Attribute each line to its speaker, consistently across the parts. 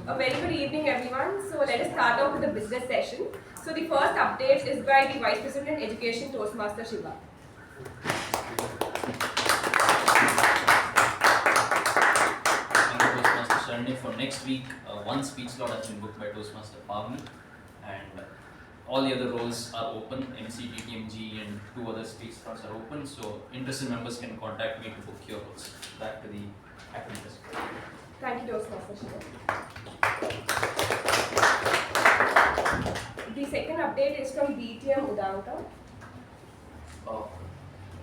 Speaker 1: A very good evening, everyone. So let us start off with the business session. So the first update is by the Vice President Education Toastmaster Shuba.
Speaker 2: Thank you, Toastmaster Sharanye. For next week, one speech slot has been booked by Toastmaster Pavni, and all the other roles are open. MC, TAPG, and 2 other speech slots are open. So interested members can contact me to book your roles. Back to the academics.
Speaker 1: Thank you, Toastmaster Shiva. The second update is from BTM Udanka.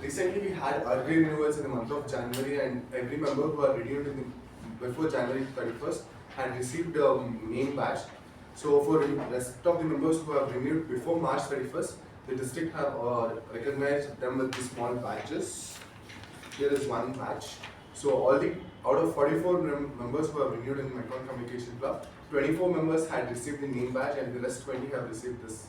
Speaker 3: Recently, we had early renewals in the month of January, and every member who are renewed before January 31st had received a name badge. So, for the rest of the members who have renewed before March 31st, the district have recognized them with the small badges. Here is one badge. So, out of 44 members who have renewed in Mekong Communication Club, 24 members had received the name badge, and the rest 20 have received this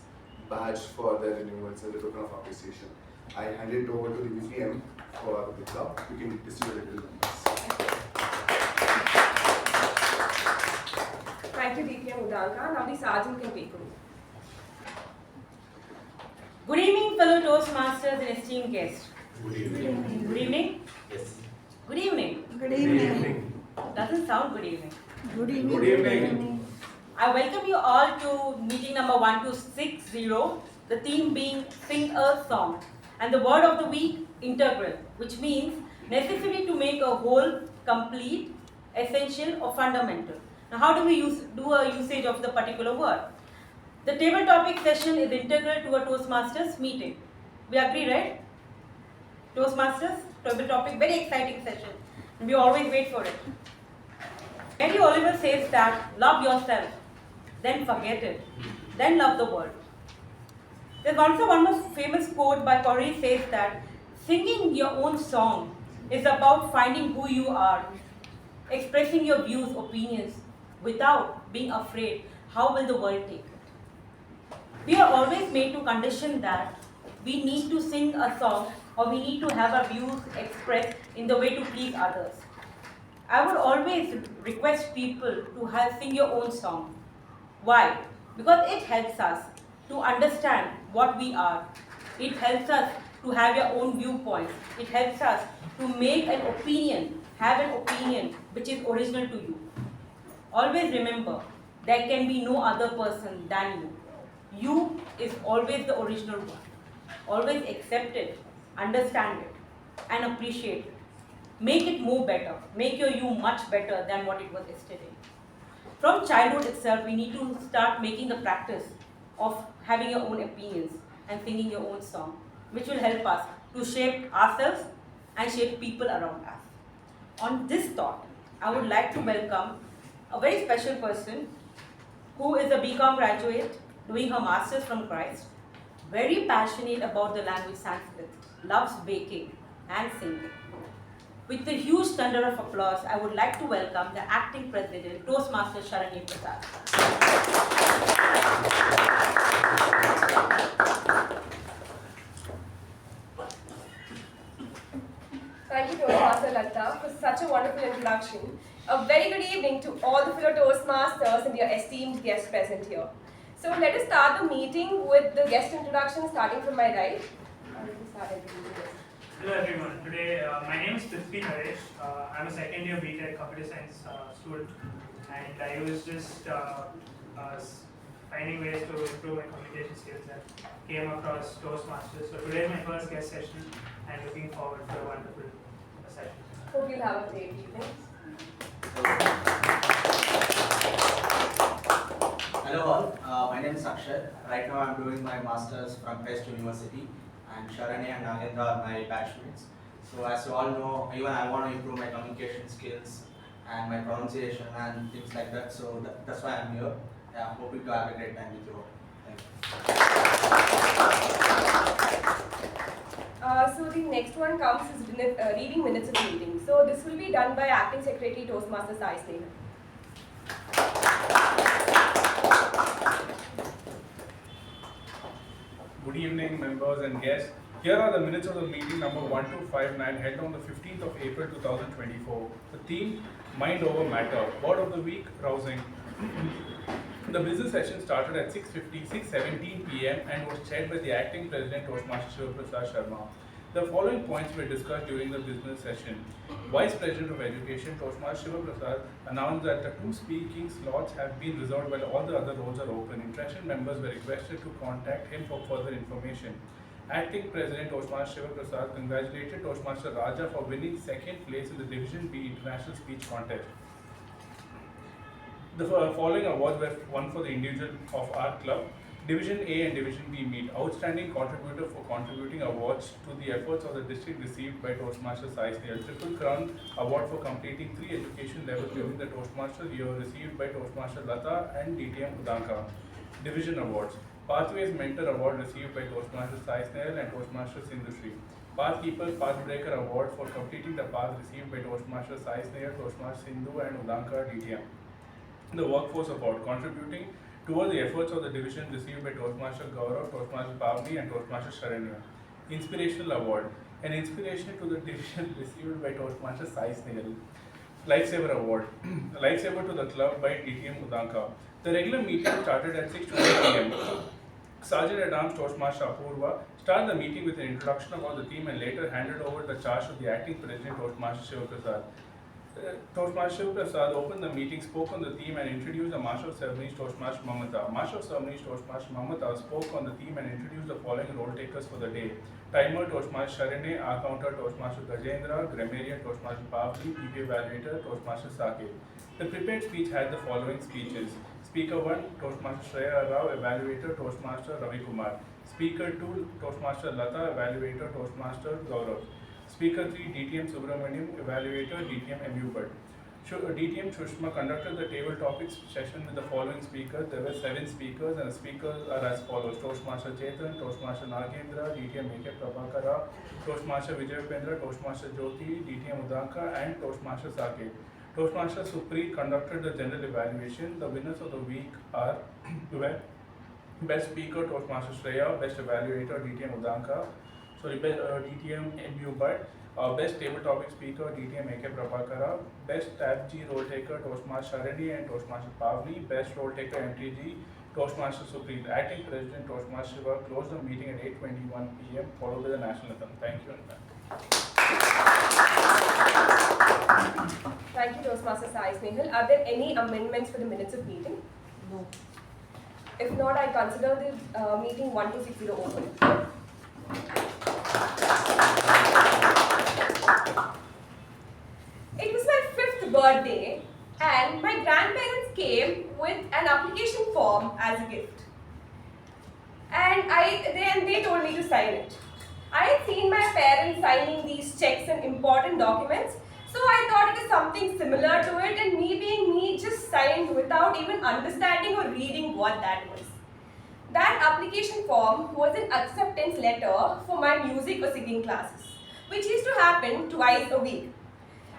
Speaker 3: badge for their renewals as a token of appreciation. I hand it over to the VPM for the club. You can distribute it to the members.
Speaker 1: Thank you, BTM Udanka. Now the sergeant can take over.
Speaker 4: Good evening, fellow Toastmasters and esteemed guests.
Speaker 3: Good evening.
Speaker 4: Good evening?
Speaker 3: Yes.
Speaker 4: Good evening.
Speaker 5: Good evening.
Speaker 4: Doesn't sound good evening.
Speaker 5: Good evening.
Speaker 3: Good evening.
Speaker 4: I welcome you all to meeting number 1260, the theme being Sing a Song. And the word of the week, integral, which means necessary to make a whole, complete, essential or fundamental. Now how do we do a usage of the particular word? The table topic session is integral to a Toastmasters meeting. We agree, right? Toastmasters, table topic, very exciting session. And we always wait for it. Mary Oliver says that love yourself, then forget it, then love the world. There's also one more famous quote by Corey says that singing your own song is about finding who you are, expressing your views, opinions, without being afraid how will the world take it. We are always made to condition that we need to sing a song or we need to have our views expressed in the way to please others. I would always request people to sing your own song. Why? Because it helps us to understand what we are. It helps us to have your own viewpoints. It helps us to make an opinion, have an opinion which is original to you. Always remember, there can be no other person than you. You is always the original one. Always accept it, understand it, and appreciate it. Make it more better. Make your you much better than what it was yesterday. From childhood itself, we need to start making the practice of having your own opinions and singing your own song, which will help us to shape ourselves and shape people around us. On this thought, I would like to welcome a very special person who is a BCom graduate doing her master's from Christ, very passionate about the language Sanskrit, loves baking and singing. With the huge thunder of applause, I would like to welcome the acting president, Toastmaster Sharanye Prasad.
Speaker 1: Thank you, Toastmaster Latha, for such a wonderful introduction. A very good evening to all the fellow Toastmasters and your esteemed guests present here. So let us start the meeting with the guest introduction, starting from my right.
Speaker 6: Hello everyone. Today, my name is Prithvi Naresh. I'm a second year BTech Computer Science student, and I was just finding ways to improve my communication skills and came across Toastmasters. So today is my first guest session, and looking forward to a wonderful session.
Speaker 1: Hope you'll have a great evening.
Speaker 7: Hello all, my name is Akshay. Right now I'm doing my masters from Christ University, and Sharanye and Nagendra are my batchmates. So as you all know, even I want to improve my communication skills and my pronunciation and things like that. So that's why I'm here. Yeah, hoping to have a great time with you all. Thank you.
Speaker 1: So the next one comes is reading minutes of meeting. So this will be done by Acting Secretary Toastmaster Sai Snehal.
Speaker 8: Good evening, members and guests. Here are the minutes of the meeting number 1259 held on the 15th of April 2024. The theme, Mind Over Matter. Word of the week, rousing. The business session started at 6:17 p.m. and was chaired by the acting president Toastmaster Shivaprasad Sharma. The following points were discussed during the business session. Vice President of Education Toastmaster Shivaprasad announced that the 2 speaking slots have been reserved while all the other roles are open. Interested members were requested to contact him for further information. Acting President Toastmaster Shivaprasad congratulated Toastmaster Raja for winning 2nd place in the Division B International Speech Contest. The following awards were won for the individual of our club. Division A and Division B meet. Outstanding contributor for contributing awards to the efforts of the district received by Toastmaster Sai Snehal. Triple Crown Award for completing 3 education levels during the Toastmaster year received by Toastmaster Latha and DTM Udanka. Division Awards. Pathways Mentor Award received by Toastmaster Sai Snehal and Toastmaster Sindhushri. Pathkeeper Pathbreaker Award for completing the path received by Toastmaster Sai Snehal, Toastmaster Sindhu and Udanka DTM. The Workforce Award, contributing towards the efforts of the division received by Toastmaster Gaurav, Toastmaster Pavni and Toastmaster Sharanye. Inspirational Award, an inspiration to the division received by Toastmaster Sai Snehal. Lifesaver Award, Lifesaver to the club by DTM Udanka. The regular meeting started at 6:20 p.m. Sergeant at Arms Toastmaster Apoorva started the meeting with an introduction about the theme and later handed over the charge to the acting president Toastmaster Shivaprasad. Toastmaster Shivaprasad opened the meeting, spoke on the theme and introduced the Master of Ceremonies Toastmaster Mamata. Master of Ceremonies Toastmaster Mamata spoke on the theme and introduced the following role takers for the day. Timer Toastmaster Sharanye, R-Counter Toastmaster Gajendra, Grammarian Toastmaster Pavli, PP Evaluator Toastmaster Saketh. The prepared speech had the following speeches. Speaker 1, Toastmaster Shreya Rao, Evaluator Toastmaster Ravi Kumar. Speaker 2, Toastmaster Latha, Evaluator Toastmaster Gaurav. Speaker 3, DTM Subramaniam, Evaluator DTM MU Bhatt. DTM Shushma conducted the table topics session with the following speakers. There were 7 speakers and the speakers are as follows. Toastmaster Chetan, Toastmaster Nagendra, DTM K Prabhakara, Toastmaster Vijay Upendra, Toastmaster Jyothi, DTM Udanka and Toastmaster Saketh. Toastmaster Supri conducted the general evaluation. The winners of the week are Best Speaker Toastmaster Shreya, Best Evaluator DTM Udanka, DTM MU Bhatt, Best Table Topic Speaker DTM K Prabhakara, Best TAPG Role Taker Toastmaster Sharanye and Toastmaster Pavni, Best Role Taker MTG Toastmaster Supri. The Acting President Toastmaster Shiva closed the meeting at 8:21 p.m. followed by the national anthem. Thank you and
Speaker 1: Thank you, Toastmaster Sai Snehal. Are there any amendments for the minutes of meeting?
Speaker 4: No.
Speaker 1: If not, I consider the meeting 1260 open. It was my 5th birthday and my grandparents came with an application form as a gift. And they told me to sign it. I had seen my parents signing these checks and important documents, so I thought it is something similar to it, and me being me just signed without even understanding or reading what that was. That application form was an acceptance letter for my music or singing classes, which used to happen twice a week.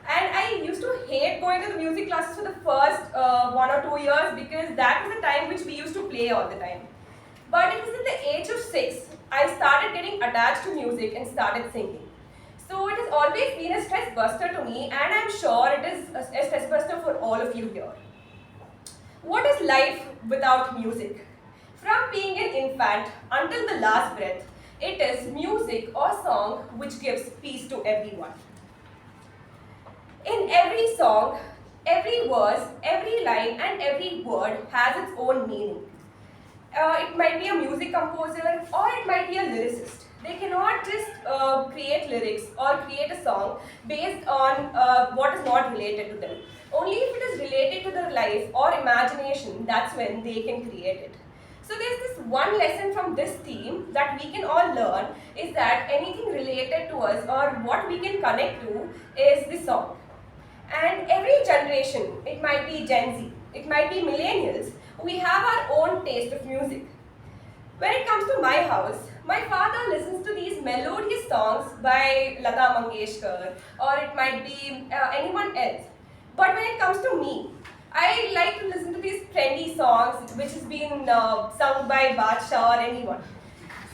Speaker 1: And I used to hate going to the music classes for the first 1 or 2 years because that was the time which we used to play all the time. But it was at the age of 6, I started getting attached to music and started singing. So it has always been a stress buster to me, and I'm sure it is a stress buster for all of you here. What is life without music? From being an infant until the last breath, it is music or song which gives peace to everyone. In every song, every verse, every line and every word has its own meaning. It might be a music composer or it might be a lyricist. They cannot just create lyrics or create a song based on what is not related to them. Only if it is related to their life or imagination, that's when they can create it. So there's this one lesson from this theme that we can all learn is that anything related to us or what we can connect to is the song. And every generation, it might be Gen Z, it might be millennials, we have our own taste of music. When it comes to my house, my father listens to these melodious songs by Latha Mangeshkar or it might be anyone else. But when it comes to me, I like to listen to these trendy songs which has been sung by Badshah or anyone.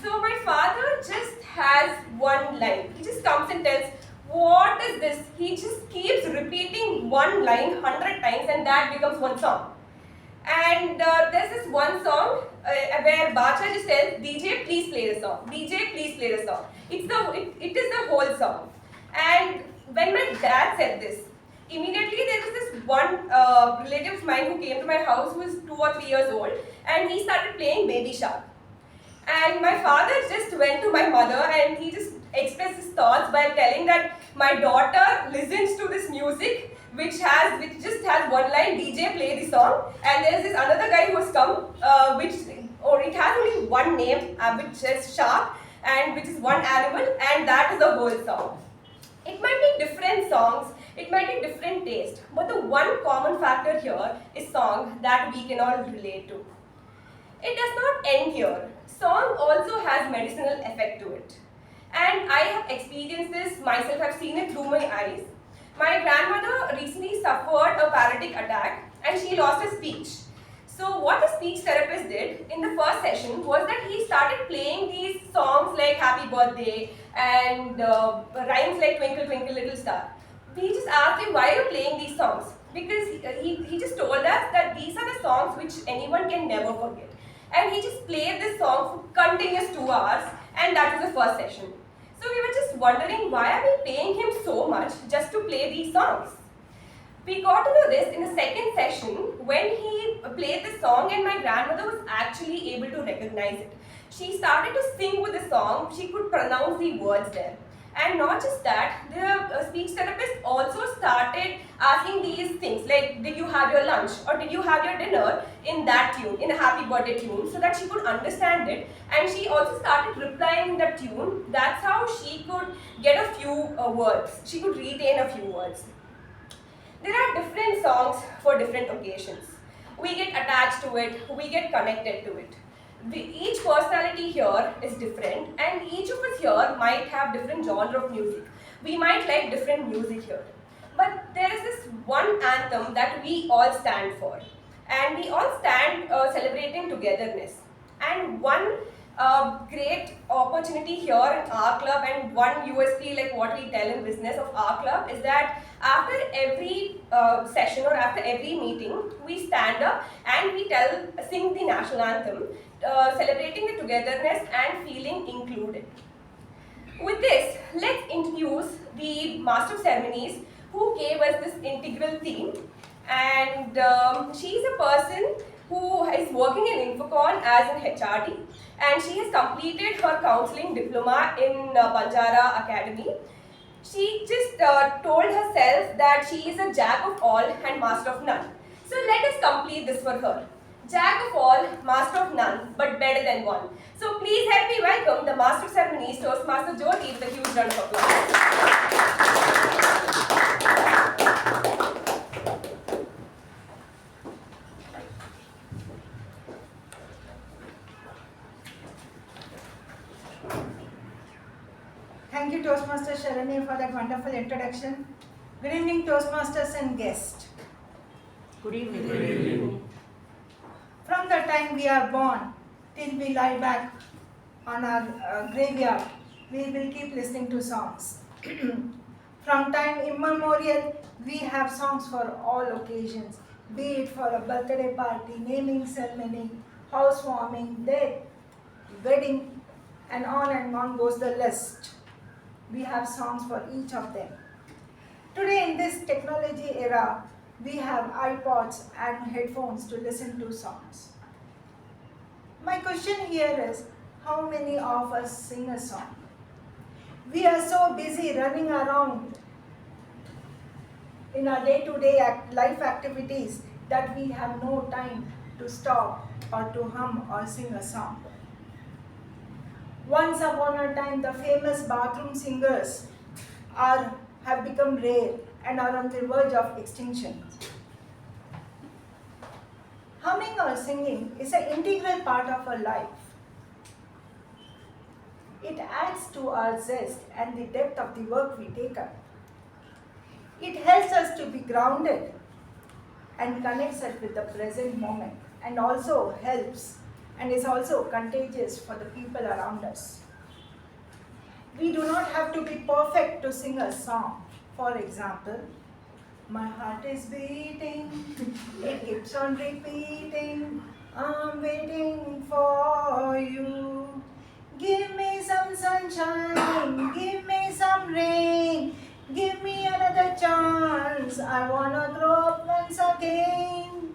Speaker 1: So my father just has one line. He just comes and tells, what is this? He just keeps repeating one line 100 times and that becomes one song. And there's this one song where Bacha just tells, DJ please play the song. DJ please play the song. It is the whole song. And when my dad said this, immediately there was this one relative of mine who came to my house who was 2 or 3 years old, and he started playing Baby Shark. And my father just went to my mother and he just expressed his thoughts by telling that my daughter listens to this music which just has one line, DJ play the song, and there's this another guy who has come it has only one name which is Shark, and which is one animal, and that is the whole song. It might be different songs, it might be different taste, but the one common factor here is song that we can all relate to. It does not end here. Song also has medicinal effect to it. And I have experienced this myself, I've seen it through my eyes. My grandmother recently suffered a paralytic attack and she lost her speech. So what the speech therapist did in the first session was that he started playing these songs like Happy Birthday and rhymes like Twinkle Twinkle Little Star. We just asked him, why are you playing these songs? Because he just told us that these are the songs which anyone can never forget. And he just played this song for continuous 2 hours, and that was the first session. So we were just wondering, why are we paying him so much just to play these songs? We got to know this in the second session when he played the song and my grandmother was actually able to recognize it. She started to sing with the song, she could pronounce the words there. And not just that, the speech therapist also started asking these things like, did you have your lunch or did you have your dinner in that tune, in a happy birthday tune, so that she could understand it. And she also started replying in that tune. That's how she could get a few words. She could retain a few words. There are different songs for different occasions. We get attached to it, we get connected to it. Each personality here is different, and each of us here might have different genre of music. We might like different music here. But there is this one anthem that we all stand for. And we all stand celebrating togetherness. And one great opportunity here in our club, and one USP like what we tell in business of our club, is that after every session or after every meeting, we stand up and we sing the national anthem, celebrating the togetherness and feeling included. With this, let's introduce the Master of Ceremonies who gave us this integral theme. And she is a person who is working in Infocon as an HRD, and she has completed her counseling diploma in Banjara Academy. She just told herself that she is a jack of all and master of none. So let us complete this for her. Jack of all, master of none, but better than one. So please help me welcome the Master of Ceremonies, Toastmaster Jyothi, with a huge round of applause.
Speaker 5: Thank you, Toastmaster Sharanye, for that wonderful introduction. Good evening, Toastmasters and guests.
Speaker 4: Good evening.
Speaker 8: Good evening.
Speaker 5: From the time we are born till we lie back on our graveyard, we will keep listening to songs. From time immemorial, we have songs for all occasions, be it for a birthday party, naming ceremony, housewarming, death, wedding, and on goes the list. We have songs for each of them. Today in this technology era, we have iPods and headphones to listen to songs. My question here is, how many of us sing a song? We are so busy running around in our day-to-day life activities that we have no time to stop or to hum or sing a song. Once upon a time, the famous bathroom singers have become rare and are on the verge of extinction. Humming or singing is an integral part of our life. It adds to our zest and the depth of the work we take up. It helps us to be grounded and connects us with the present moment, and also helps and is also contagious for the people around us. We do not have to be perfect to sing a song. For example, my heart is beating, it keeps on repeating, I'm waiting for you. Give me some sunshine, give me some rain, give me another chance, I wanna grow up once again.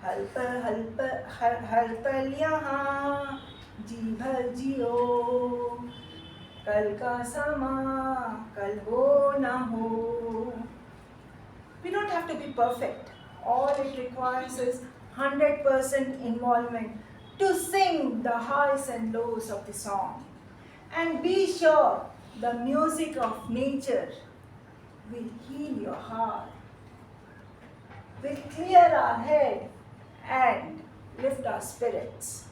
Speaker 5: हर पल यहाँ जी भर जियो, कल का समा कल हो ना हो. We don't have to be perfect. All it requires is 100% involvement to sing the highs and lows of the song. And be sure the music of nature will heal your heart, will clear our head and lift our spirits.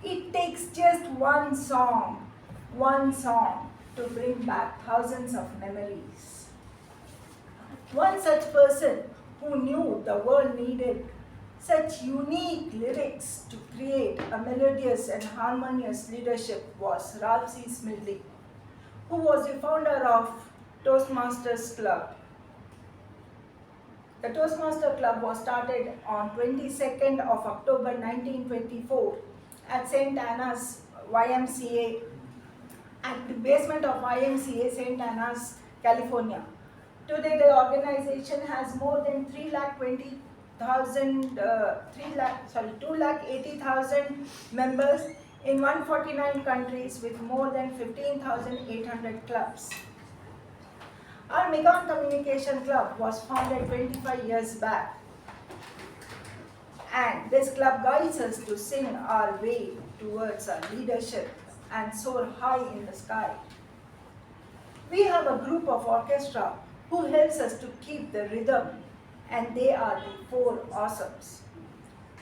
Speaker 5: It takes just one song to bring back thousands of memories. One such person who knew the world needed such unique lyrics to create a melodious and harmonious leadership was Sai Snehal, who was the founder of Toastmasters Club. The Toastmaster Club was started on 22nd of October 1924 at St. Anna's YMCA, at the basement of YMCA St. Anna's, California. Today the organization has more than 280,000 members in 149 countries with more than 15,800 clubs. Our Megon Communication Club was founded 25 years back, and this club guides us to sing our way towards our leadership and soar high in the sky. We have a group of orchestra who helps us to keep the rhythm, and they are the four awesomes.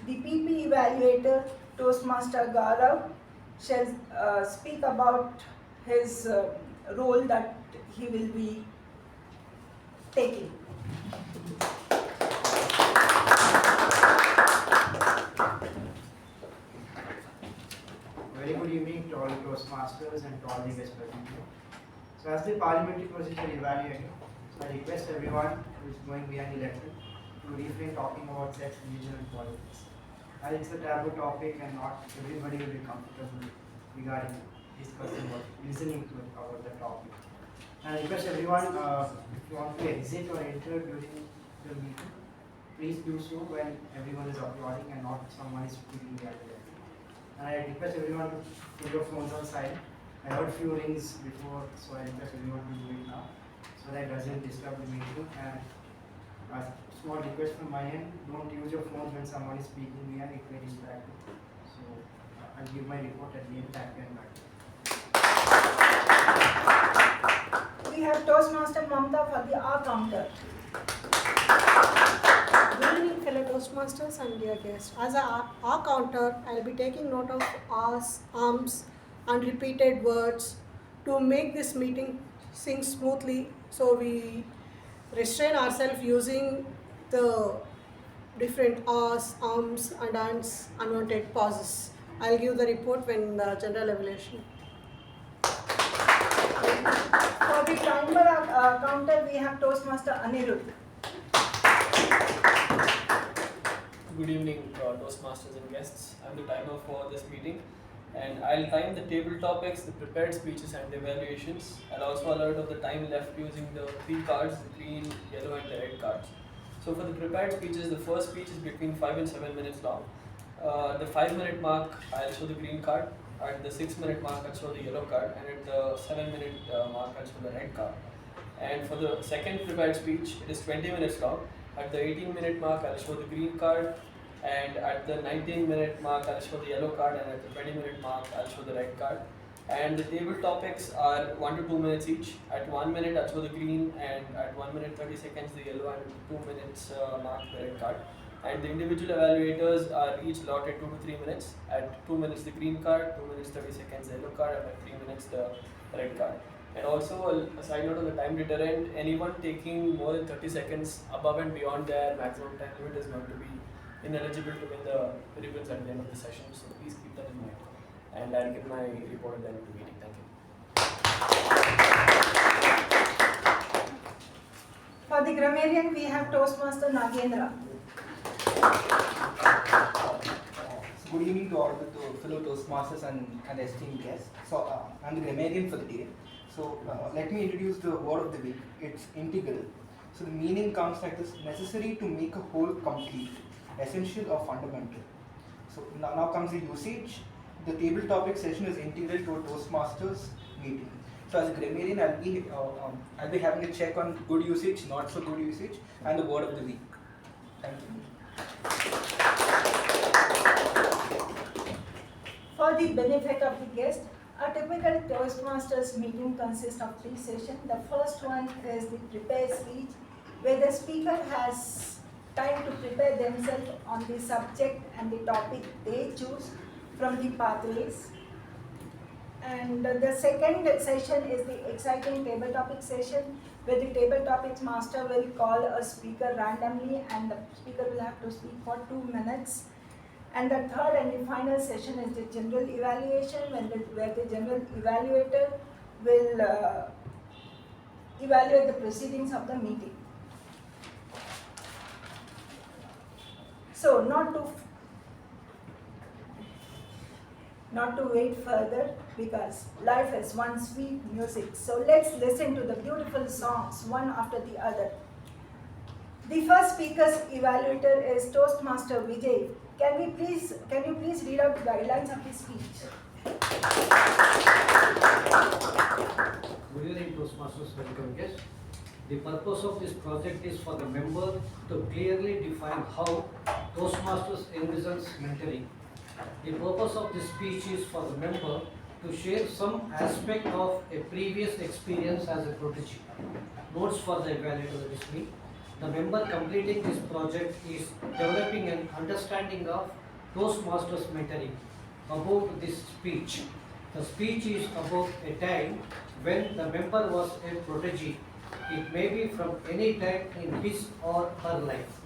Speaker 5: The PP Evaluator, Toastmaster Gaurav, shall speak about his role that he will be taking.
Speaker 9: Very good evening to all the Toastmasters and to all the guests present here. So as the parliamentary procedure evaluator, I request everyone who is going behind the lecture to refrain talking about sex, religion and politics. As it's a taboo topic and not everybody will be comfortable regarding discussing or listening to about the topic. And I request everyone, if you want to exit or enter during the meeting, please do so when everyone is applauding and not someone is speaking behind the lecture. And I request everyone to put your phones on silent. I heard few rings before, so I request everyone to do it now, so that it doesn't disturb the meeting. And a small request from my end, don't use your phones when someone is speaking behind, it may distract you. So I'll give my report at the end, thank you and back.
Speaker 5: We have Toastmaster Mamta for the R counter.
Speaker 10: Good evening, fellow Toastmasters and dear guests. As a R counter, I will be taking note of R's, arms, and repeated words to make this meeting sing smoothly. So we restrain ourselves using the different R's, arms, and ands, unwanted pauses. I'll give the report when the general evaluation.
Speaker 5: For the timer counter, we have Toastmaster Anirudh.
Speaker 11: Good evening, Toastmasters and guests. I'm the timer for this meeting, and I'll time the table topics, the prepared speeches, and the evaluations. I'll also alert of the time left using the three cards, the green, yellow, and the red cards. So for the prepared speeches, the first speech is between 5 and 7 minutes long. The 5-minute mark, I'll show the green card. At the 6-minute mark, I'll show the yellow card, and at the 7-minute mark, I'll show the red card. And for the second prepared speech, it is 20 minutes long. At the 18-minute mark, I'll show the green card, and at the 19-minute mark, I'll show the yellow card, and at the 20-minute mark, I'll show the red card. And the table topics are 1 to 2 minutes each. At 1 minute, I'll show the green, and at 1 minute 30 seconds, the yellow, and at 2 minutes mark, the red card. And the individual evaluators are each allotted 2 to 3 minutes. At 2 minutes, the green card, 2 minutes 30 seconds, the yellow card, and at 3 minutes, the red card. And also, a side note on the time deterrent, anyone taking more than 30 seconds above and beyond their maximum time limit is going to be ineligible to win the ribbons at the end of the session. So please keep that in mind. And I'll give my report at the end of the meeting. Thank you.
Speaker 5: For the grammarian, we have Toastmaster Nagendra.
Speaker 12: Good evening to all the fellow Toastmasters and esteemed guests. So I'm the grammarian for the day. So let me introduce the word of the week. It's integral. So the meaning comes like this: necessary to make a whole complete, essential or fundamental. So now comes the usage. The table topic session is integral to a Toastmasters meeting. So as a grammarian, I'll be having a check on good usage, not so good usage, and the word of the week. Thank you.
Speaker 5: For the benefit of the guest, a typical Toastmasters meeting consists of 3 sessions. The first one is the prepare speech, where the speaker has time to prepare themselves on the subject and the topic they choose from the pathways. And the second session is the exciting table topic session, where the table topics master will call a speaker randomly and the speaker will have to speak for 2 minutes. And the third and the final session is the general evaluation, where the general evaluator will evaluate the proceedings of the meeting. So not to wait further, because life is one sweet music. So let's listen to the beautiful songs one after the other. The first speaker's evaluator is Toastmaster Vijay. Can you please read out the guidelines of the speech?
Speaker 13: Good evening, Toastmasters, welcome guests. The purpose of this project is for the member to clearly define how Toastmasters envisions mentoring. The purpose of this speech is for the member to share some aspect of a previous experience as a protege. Notes for the evaluator, that is me. The member completing this project is developing an understanding of Toastmasters mentoring. About this speech, the speech is about a time when the member was a protege. It may be from any time in his or her life.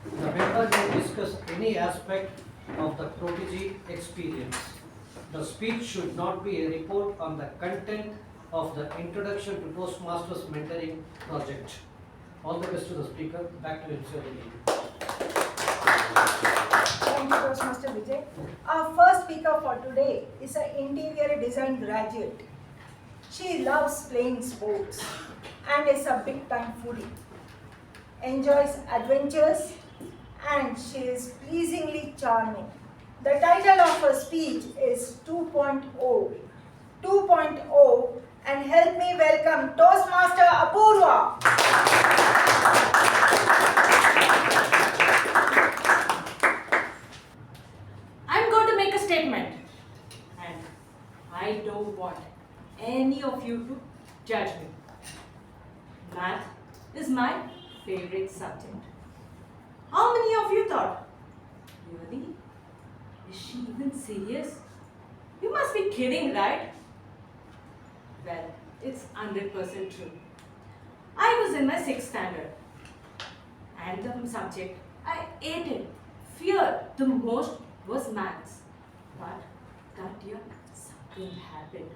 Speaker 13: The member may discuss any aspect of the protege experience. The speech should not be a report on the content of the Introduction to Toastmasters Mentoring project. All the best to the speaker. Back to you, Sharanye.
Speaker 5: Thank you, Toastmaster Vijay. Our first speaker for today is an interior design graduate. She loves playing sports and is a big-time foodie. Enjoys adventures and she is pleasingly charming. The title of her speech is 2.0. 2.0, and help me welcome Toastmaster Apoorva.
Speaker 4: I'm going to make a statement, and I don't want any of you to judge me. Math is my favorite subject. How many of you thought, really? Is she even serious? You must be kidding, right? Well, it's 100% true. I was in my 6th standard, and the subject I hated, feared the most was maths. But that year, something happened.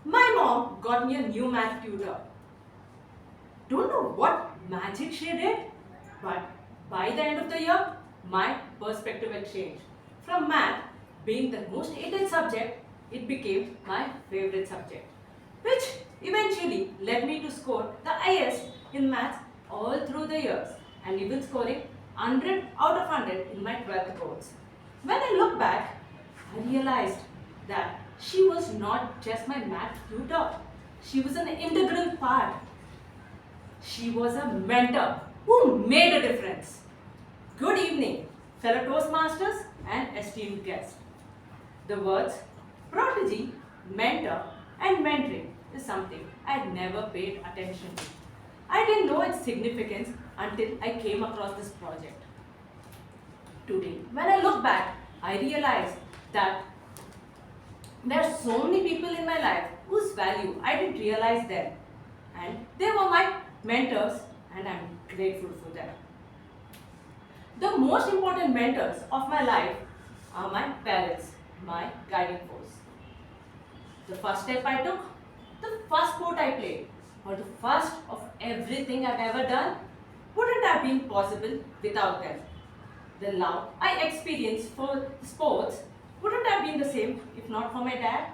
Speaker 4: My mom got me a new math tutor. Don't know what magic she did, but by the end of the year, my perspective had changed. From math being the most hated subject, it became my favorite subject, which eventually led me to score the highest in maths all through the years, and even scoring 100 out of 100 in my 12th boards. When I look back, I realized that she was not just my math tutor, she was an integral part. She was a mentor who made a difference. Good evening, fellow Toastmasters and esteemed guests. The words protege, mentor and mentoring is something I had never paid attention to. I didn't know its significance until I came across this project. Today, when I look back, I realize that there are so many people in my life whose value I didn't realize then, and they were my mentors, and I'm grateful for them. The most important mentors of my life are my parents, my guiding force. The first step I took, the first sport I played, or the first of everything I've ever done wouldn't have been possible without them. The love I experienced for sports wouldn't have been the same if not for my dad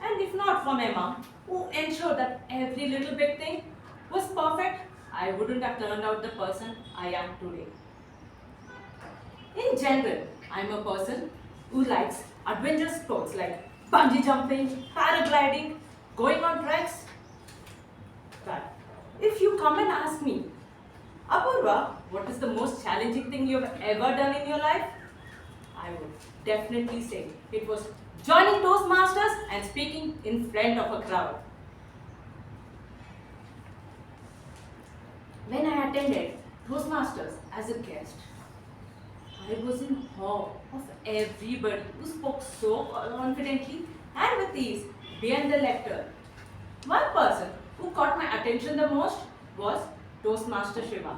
Speaker 4: and if not for my mom, who ensured that every little big thing was perfect. I wouldn't have turned out the person I am today. In general, I'm a person who likes adventurous sports like bungee jumping, paragliding, going on treks. But if you come and ask me, Apoorva, what is the most challenging thing you have ever done in your life? I would definitely say it was joining Toastmasters and speaking in front of a crowd. When I attended Toastmasters as a guest, I was in awe of everybody who spoke so confidently and with ease behind the lectern. One person who caught my attention the most was Toastmaster Shiva,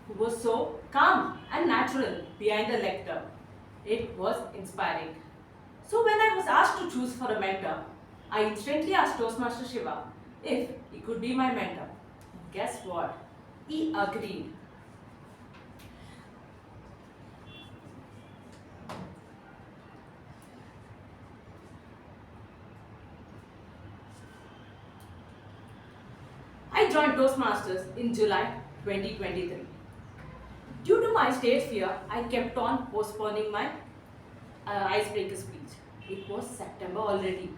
Speaker 4: who was so calm and natural behind the lectern. It was inspiring. So when I was asked to choose for a mentor, I instantly asked Toastmaster Shiva if he could be my mentor. Guess what? He agreed. I joined Toastmasters in July 2023. Due to my stage fear, I kept on postponing my icebreaker speech. It was September already.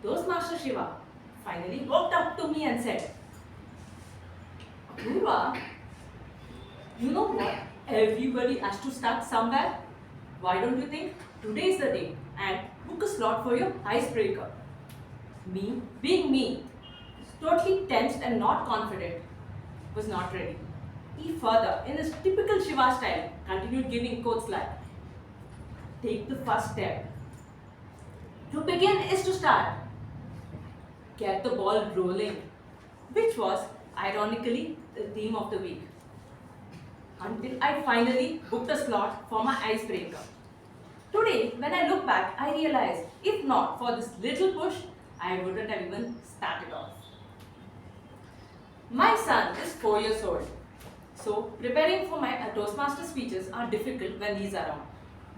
Speaker 4: Toastmaster Shiva finally walked up to me and said, Apoorva, you know what? Everybody has to start somewhere. Why don't you think today is the day and book a slot for your icebreaker? Me, being me, totally tensed and not confident, was not ready. He further, in his typical Shiva style, continued giving quotes like, take the first step. To begin is to start. Get the ball rolling, which was, ironically, the theme of the week. Until I finally booked a slot for my icebreaker. Today, when I look back, I realize, if not for this little push, I wouldn't have even started off. My son is 4 years old, so preparing for my Toastmaster speeches are difficult when he's around.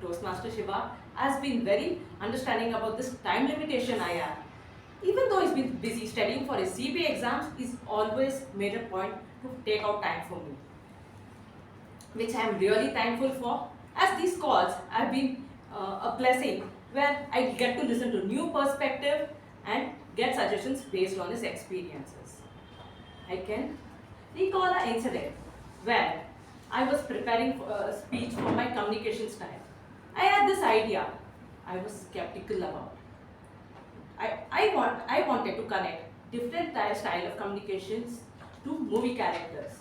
Speaker 4: Toastmaster Shiva has been very understanding about this time limitation I have. Even though he's been busy studying for his CBA exams, he's always made a point to take out time for me, which I am really thankful for, as these calls have been a blessing where I get to listen to new perspective and get suggestions based on his experiences. I can recall an incident where I was preparing for a speech for my communication style. I had this idea I was skeptical about. I wanted to connect different style of communications to movie characters.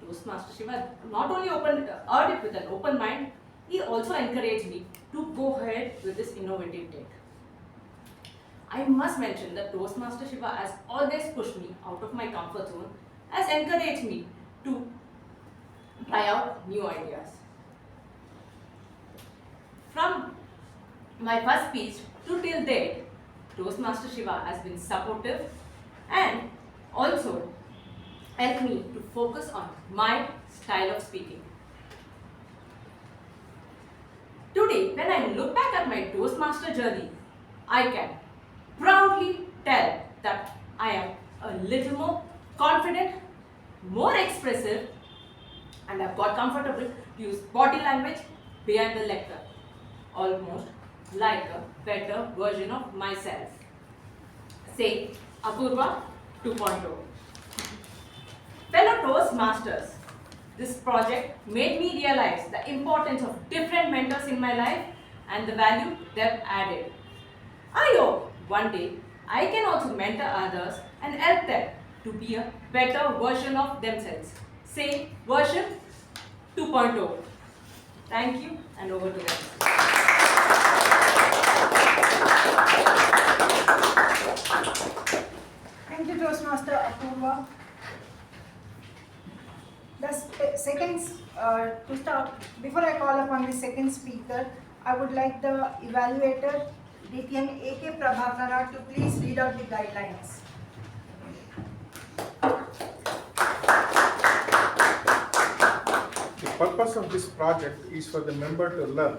Speaker 4: Toastmaster Shiva not only heard it with an open mind, he also encouraged me to go ahead with this innovative take. I must mention that Toastmaster Shiva has always pushed me out of my comfort zone, has encouraged me to try out new ideas. From my first speech to till date, Toastmaster Shiva has been supportive and also helped me to focus on my style of speaking. Today, when I look back at my Toastmaster journey, I can proudly tell that I am a little more confident, more expressive, and I've got comfortable to use body language behind the lecture, almost like a better version of myself. Say, Apoorva 2.0. Fellow Toastmasters, this project made me realize the importance of different mentors in my life and the value they've added. I hope one day I can also mentor others and help them to be a better version of themselves. Say, version 2.0. Thank you, and over to them.
Speaker 5: Thank you, Toastmaster Apoorva. To start, before I call upon the second speaker, I would like the evaluator, DTM K Prabhakara, to please read out the guidelines.
Speaker 14: The purpose of this project is for the member to learn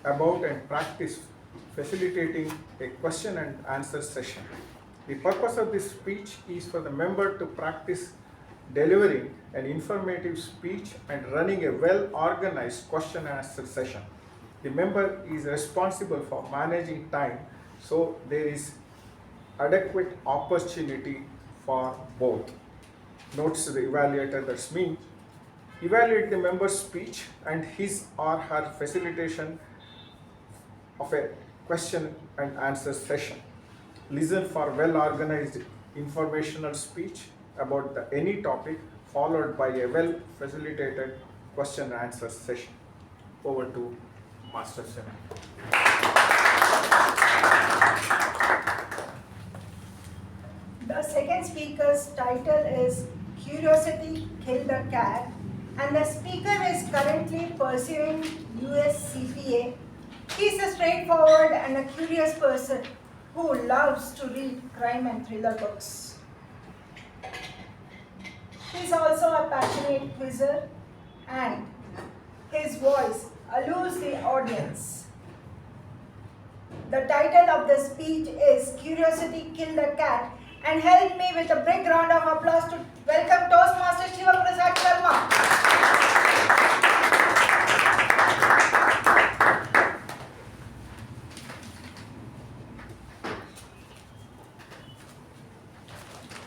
Speaker 14: about and practice facilitating a question and answer session. The purpose of this speech is for the member to practice delivering an informative speech and running a well-organized question and answer session. The member is responsible for managing time, so there is adequate opportunity for both. Notes to the evaluator, that's me. Evaluate the member's speech and his or her facilitation of a question and answer session. Listen for well-organized informational speech about any topic, followed by a well-facilitated question and answer session. Over to Master Sharanye.
Speaker 5: The second speaker's title is Curiosity Killed the Cat, and the speaker is currently pursuing US CPA. He is a straightforward and a curious person who loves to read crime and thriller books. He is also a passionate quizzer, and his voice allures the audience. The title of the speech is Curiosity Killed the Cat, and help me with a big round of applause to welcome Toastmaster Shivaprasad Sharma.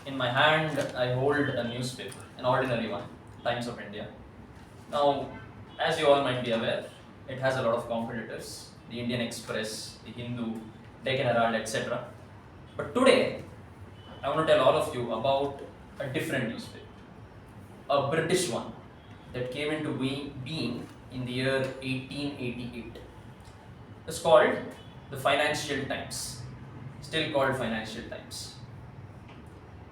Speaker 2: In my hand, I hold a newspaper, an ordinary one, Times of India. Now, as you all might be aware, it has a lot of competitors, the Indian Express, the Hindu, Deccan Herald, etc. But today, I want to tell all of you about a different newspaper, a British one that came into being in the year 1888. It's called the Financial Times, still called Financial Times.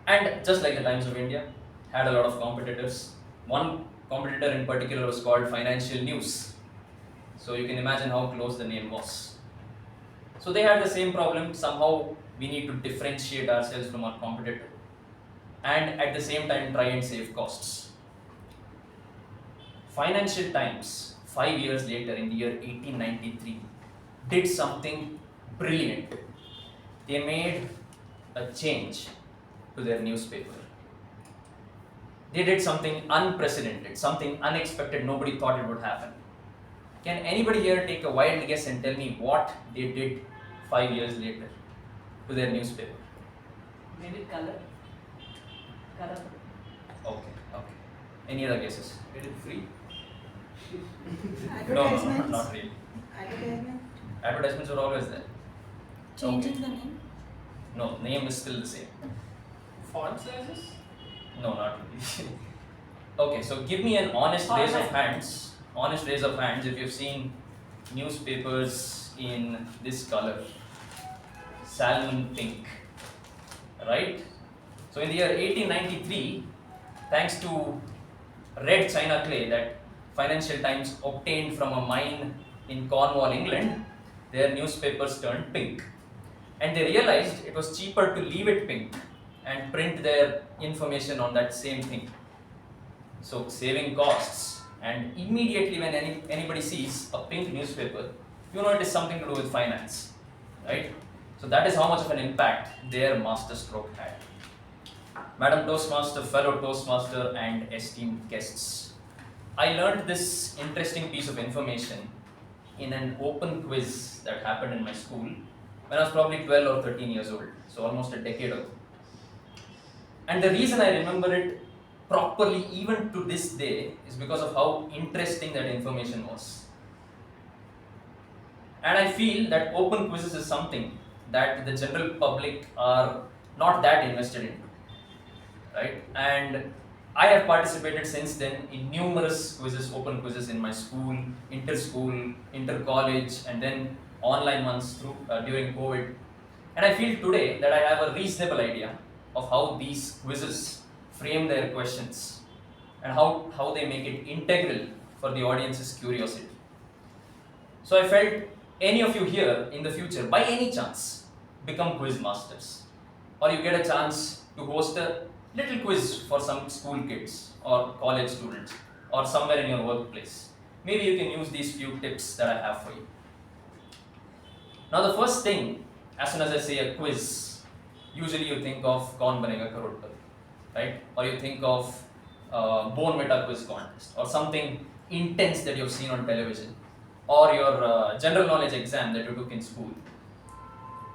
Speaker 2: And just like the Times of India, had a lot of competitors. One competitor in particular was called Financial News. So you can imagine how close the name was. So they had the same problem. Somehow we need to differentiate ourselves from our competitor and at the same time try and save costs. Financial Times, 5 years later in the year 1893, did something brilliant. They made a change to their newspaper. They did something unprecedented, something unexpected, nobody thought it would happen. Can anybody here take a wild guess and tell me what they did 5 years later to their newspaper?
Speaker 4: Made it color.
Speaker 2: Okay. Any other guesses? Did it free? No,
Speaker 5: Advertisements?
Speaker 2: not really.
Speaker 5: Advertisement?
Speaker 2: Advertisements were always there.
Speaker 5: Changing
Speaker 2: Okay.
Speaker 5: the name?
Speaker 2: No, name is still the same.
Speaker 11: Font sizes?
Speaker 2: No, not really. Okay, so give me an honest raise of hands. Honest raise of hands if you've seen newspapers in this color, salmon pink, right? So in the year 1893, thanks to red china clay that Financial Times obtained from a mine in Cornwall, England, their newspapers turned pink. And they realized it was cheaper to leave it pink and print their information on that same thing. So saving costs, and immediately when anybody sees a pink newspaper, you know it is something to do with finance, right? So that is how much of an impact their masterstroke had. Madam Toastmaster, fellow Toastmaster and esteemed guests, I learned this interesting piece of information in an open quiz that happened in my school when I was probably 12 or 13 years old, so almost a decade ago. And the reason I remember it properly even to this day is because of how interesting that information was. And I feel that open quizzes is something that the general public are not that invested into, right? And I have participated since then in numerous quizzes, open quizzes in my school, inter-school, inter-college, and then online ones during COVID. And I feel today that I have a reasonable idea of how these quizzes frame their questions. and how they make it integral for the audience's curiosity. So I felt any of you here in the future, by any chance, become quiz masters, or you get a chance to host a little quiz for some school kids or college students or somewhere in your workplace. Maybe you can use these few tips that I have for you. Now the first thing, as soon as I say a quiz, usually you think of Kaun Banega Crorepati, right? Or you think of Bone Meta quiz contest or something intense that you've seen on television, or your general knowledge exam that you took in school.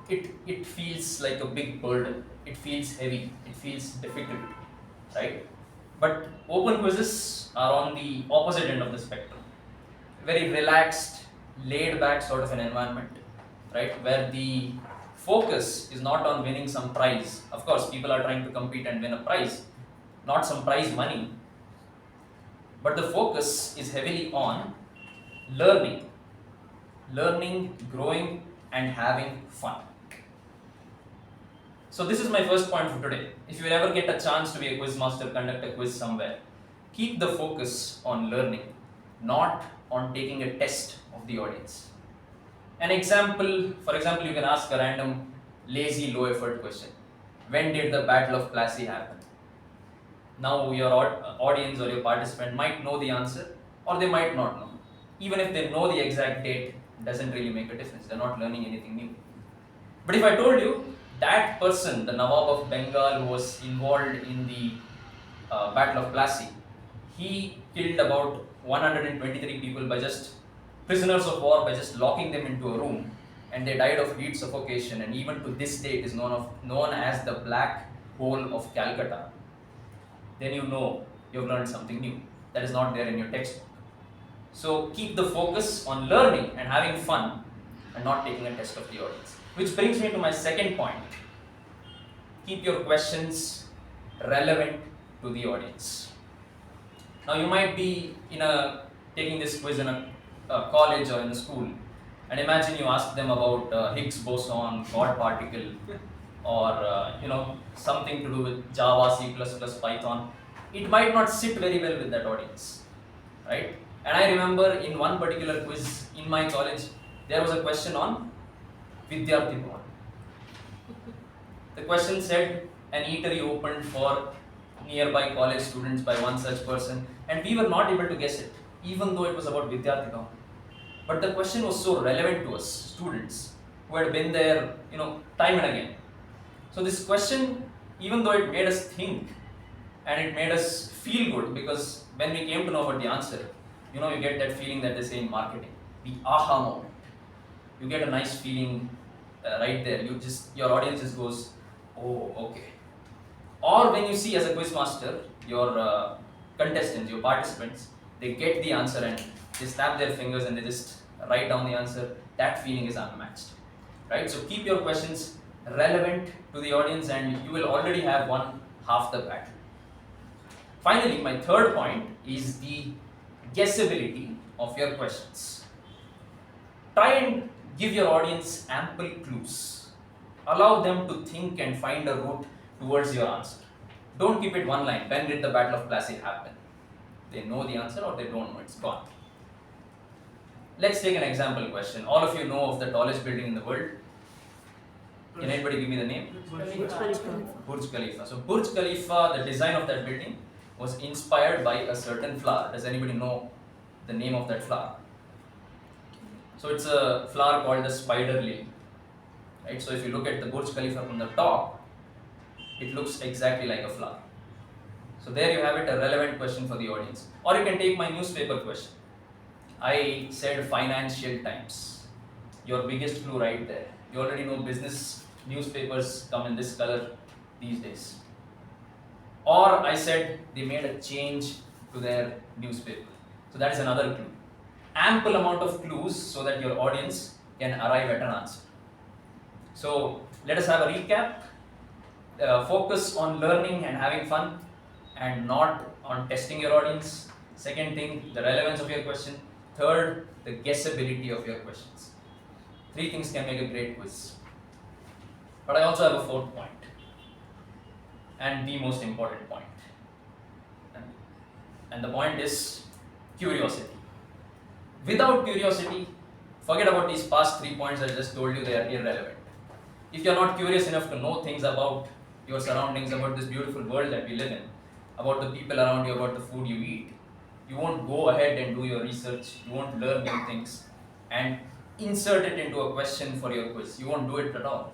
Speaker 2: It feels like a big burden, it feels heavy, it feels difficult, right? But open quizzes are on the opposite end of the spectrum. Very relaxed, laid back sort of an environment, right? Where the focus is not on winning some prize. Of course, people are trying to compete and win a prize, not some prize money. But the focus is heavily on learning, growing, and having fun. So this is my first point for today. If you ever get a chance to be a quiz master, conduct a quiz somewhere, keep the focus on learning, not on taking a test of the audience. For example, you can ask a random lazy low effort question. When did the Battle of Plassey happen? Now your audience or your participant might know the answer, or they might not know. Even if they know the exact date, it doesn't really make a difference. They're not learning anything new. But if I told you that person, the Nawab of Bengal who was involved in the Battle of Plassey, he killed about 123 people prisoners of war by just locking them into a room, and they died of heat suffocation, and even to this day it is known as the Black Hole of Calcutta. Then you know you've learned something new that is not there in your textbook. So keep the focus on learning and having fun and not taking a test of the audience. Which brings me to my second point. Keep your questions relevant to the audience. Now you might be taking this quiz in a college or in a school, and imagine you ask them about Higgs boson, God particle, or something to do with Java, C++, Python. It might not sit very well with that audience, right? And I remember in one particular quiz in my college, there was a question on Vidyarthi Bhavan. The question said an eatery opened for nearby college students by one such person, and we were not able to guess it, even though it was about Vidyarthi Bhavan. But the question was so relevant to us, students, who had been there, time and again. So this question, even though it made us think and it made us feel good, because when we came to know about the answer, you get that feeling that they say in marketing, the aha moment. You get a nice feeling right there. Your audience just goes, oh, okay. Or when you see as a quiz master, your contestants, your participants, they get the answer and they snap their fingers and they just write down the answer. That feeling is unmatched, right? So keep your questions relevant to the audience and you will already have won half the battle. Finally, my third point is the guessability of your questions. Try and give your audience ample clues. Allow them to think and find a route towards your answer. Don't keep it one line. When did the Battle of Plassey happen? They know the answer or they don't know, it's gone. Let's take an example question. All of you know of the tallest building in the world. Can anybody give me the name? Burj Khalifa. So Burj Khalifa, the design of that building was inspired by a certain flower. Does anybody know the name of that flower? So it's a flower called the spider lily. Right? So if you look at the Burj Khalifa from the top, it looks exactly like a flower. So there you have it, a relevant question for the audience. Or you can take my newspaper question. I said Financial Times. Your biggest clue right there. You already know business newspapers come in this color these days. Or I said they made a change to their newspaper. So that is another clue. Ample amount of clues so that your audience can arrive at an answer. So let us have a recap. Focus on learning and having fun and not on testing your audience. Second thing, the relevance of your question. Third, the guessability of your questions. Three things can make a great quiz. But I also have a fourth point, and the most important point. And the point is curiosity. Without curiosity, forget about these past 3 points I just told you, they are irrelevant. If you're not curious enough to know things about your surroundings, about this beautiful world that we live in, about the people around you, about the food you eat, you won't go ahead and do your research, you won't learn new things and insert it into a question for your quiz. You won't do it at all.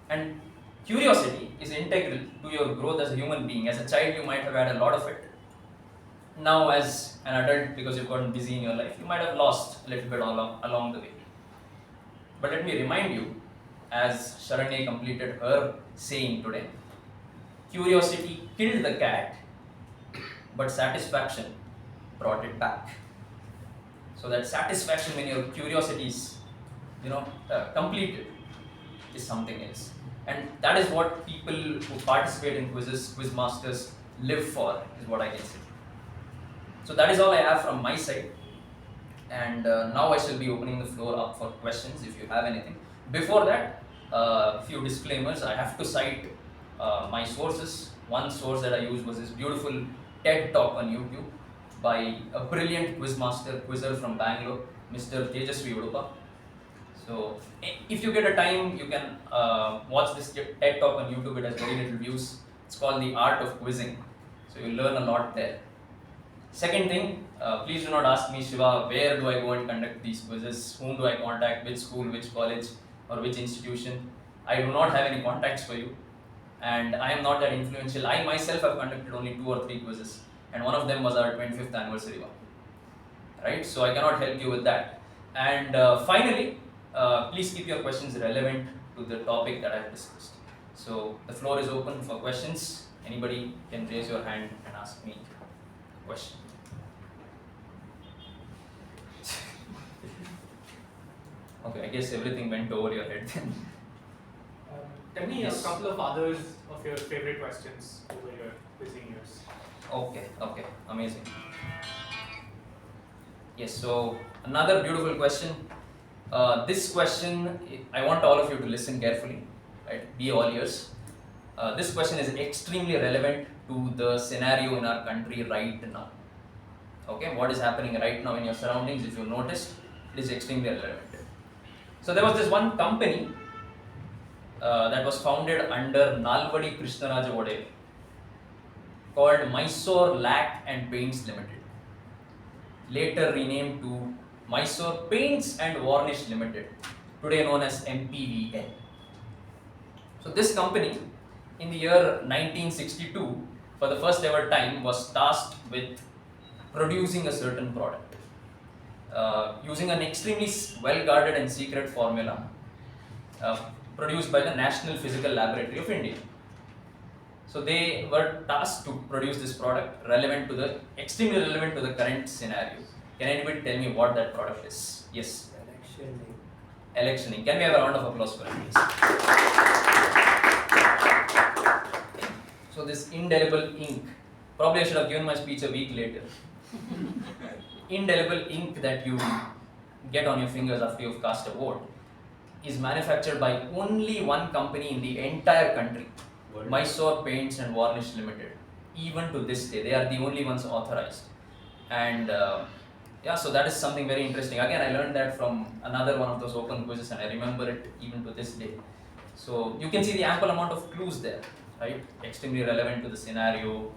Speaker 2: And curiosity is integral to your growth as a human being. As a child, you might have had a lot of it. Now, as an adult, because you've gotten busy in your life, you might have lost a little bit along the way. But let me remind you, as Sharanye completed her saying today, curiosity killed the cat, but satisfaction brought it back. So that satisfaction when your curiosity is, completed is something else. And that is what people who participate in quizzes, quiz masters live for, is what I can say. So that is all I have from my side. And now I shall be opening the floor up for questions if you have anything. Before that, a few disclaimers. I have to cite my sources. One source that I used was this beautiful TED talk on YouTube by a brilliant quizzer from Bangalore, Mr. Veerabhadrappa. So if you get a time, you can watch this TED talk on YouTube. It has very little views. It's called The Art of Quizzing. So you'll learn a lot there. Second thing, please do not ask me, Shiva, where do I go and conduct these quizzes? Whom do I contact? Which school, which college, or which institution? I do not have any contacts for you. And I am not that influential. I myself have conducted only 2 or 3 quizzes. And one of them was our 25th anniversary one. Right? So I cannot help you with that. And finally, please keep your questions relevant to the topic that I have discussed. So the floor is open for questions. Anybody can raise your hand and ask me a question. Okay, I guess everything went over your head then.
Speaker 6: Tell me
Speaker 2: Yes.
Speaker 6: a couple of others of your favorite questions over your quizzing years.
Speaker 2: Okay, amazing. Yes, so another beautiful question. This question, I want all of you to listen carefully, right? Be all ears. This question is extremely relevant to the scenario in our country right now. Okay, what is happening right now in your surroundings, if you noticed, it is extremely relevant. So there was this one company that was founded under Nalvadi Krishnaraja Vodale called Mysore Lac and Paints Limited, later renamed to Mysore Paints and Varnish Limited, today known as MPVL. So this company in the year 1962, for the first ever time, was tasked with producing a certain product using an extremely well-guarded and secret formula produced by the National Physical Laboratory of India. So they were tasked to produce this product extremely relevant to the current scenario. Can anybody tell me what that product is? Yes? Electioning. Can we have a round of applause for it, please? So this indelible ink, probably I should have given my speech a week later. Indelible ink that you get on your fingers after you've cast a vote is manufactured by only one company in the entire country, Mysore Paints and Varnish Limited. Even to this day, they are the only ones authorized. And so that is something very interesting. Again, I learned that from another one of those open quizzes, and I remember it even to this day. So you can see the ample amount of clues there, right? Extremely relevant to the scenario,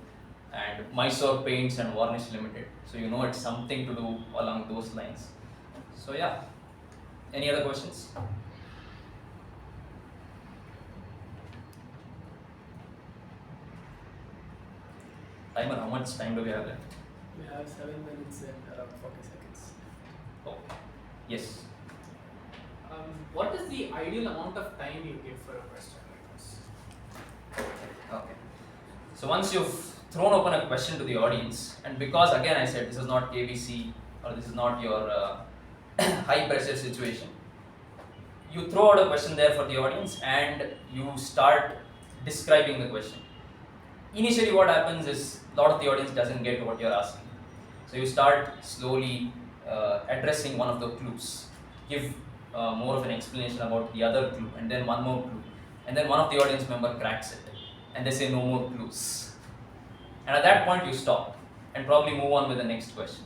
Speaker 2: and Mysore Paints and Varnish Limited. So you know it's something to do along those lines. So yeah, any other questions? Timer, how much time do we have left?
Speaker 11: We have 7 minutes and around 40 seconds.
Speaker 2: Oh, yes.
Speaker 6: What is the ideal amount of time you give for a question like this?
Speaker 2: Okay. So once you've thrown open a question to the audience, and because again I said this is not KBC or this is not your high pressure situation, you throw out a question there for the audience and you start describing the question. Initially what happens is a lot of the audience doesn't get what you're asking. So you start slowly addressing one of the clues, give more of an explanation about the other clue, and then one more clue, and then one of the audience member cracks it and they say no more clues, and at that point you stop and probably move on with the next question.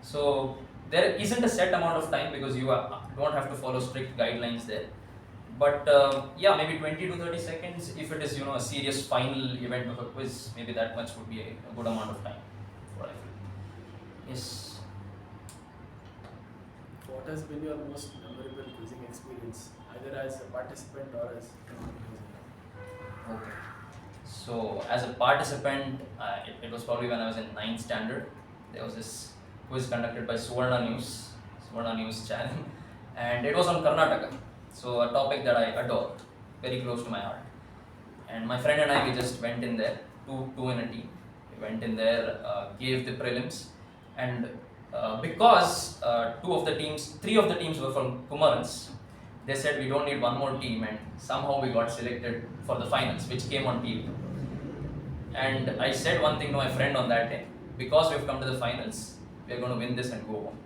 Speaker 2: So there isn't a set amount of time because you don't have to follow strict guidelines there. But yeah, maybe 20 to 30 seconds. If it is a serious final event of a quiz, maybe that much would be a good amount of time. What I feel. Yes.
Speaker 11: What has been your most memorable quizzing experience, either as a participant or as an organizer?
Speaker 2: Okay. So as a participant, it was probably when I was in 9th standard. There was this quiz conducted by Suvarna News channel, and it was on Karnataka. So a topic that I adore, very close to my heart. And my friend and I, we just went in there, two in a team. We went in there, gave the prelims, and because three of the teams were from Kumarans, they said we don't need one more team, and somehow we got selected for the finals, which came on TV. And I said one thing to my friend on that day: because we've come to the finals, we are going to win this and go home.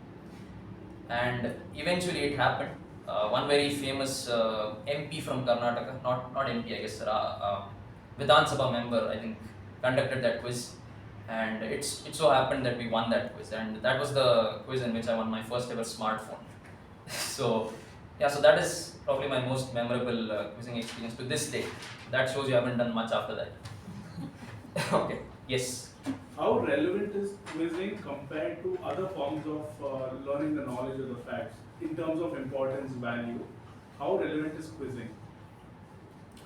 Speaker 2: And eventually it happened. One very famous MP from Karnataka, not MP, I guess, Vidhan Sabha member, I think, conducted that quiz. And it so happened that we won that quiz, and that was the quiz in which I won my first ever smartphone. So yeah, so that is probably my most memorable quizzing experience to this day. That shows you haven't done much after that. Okay, yes.
Speaker 8: How relevant is quizzing compared to other forms of learning the knowledge of the facts in terms of importance, value? How relevant is quizzing?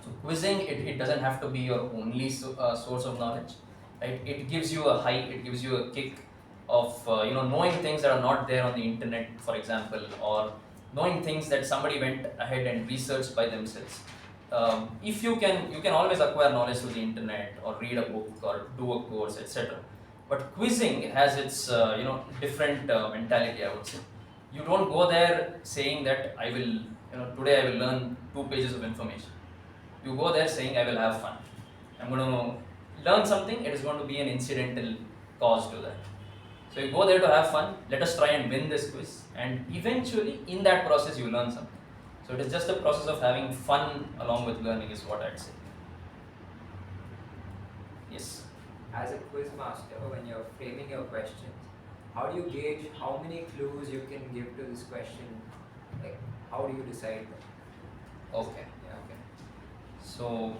Speaker 2: So quizzing, it doesn't have to be your only source of knowledge. Right? It gives you a high, it gives you a kick of knowing things that are not there on the internet, for example, or knowing things that somebody went ahead and researched by themselves. If you can always acquire knowledge through the internet or read a book or do a course, etc. But quizzing has its different mentality, I would say. You don't go there saying that today I will learn 2 pages of information. You go there saying I will have fun. I'm going to learn something, it is going to be an incidental cause to that. So you go there to have fun, let us try and win this quiz, and eventually in that process you learn something. So it is just a process of having fun along with learning is what I'd say. Yes.
Speaker 15: As a quiz master, when you're framing your questions, how do you gauge how many clues you can give to this question? Like, how do you decide that?
Speaker 2: Okay. So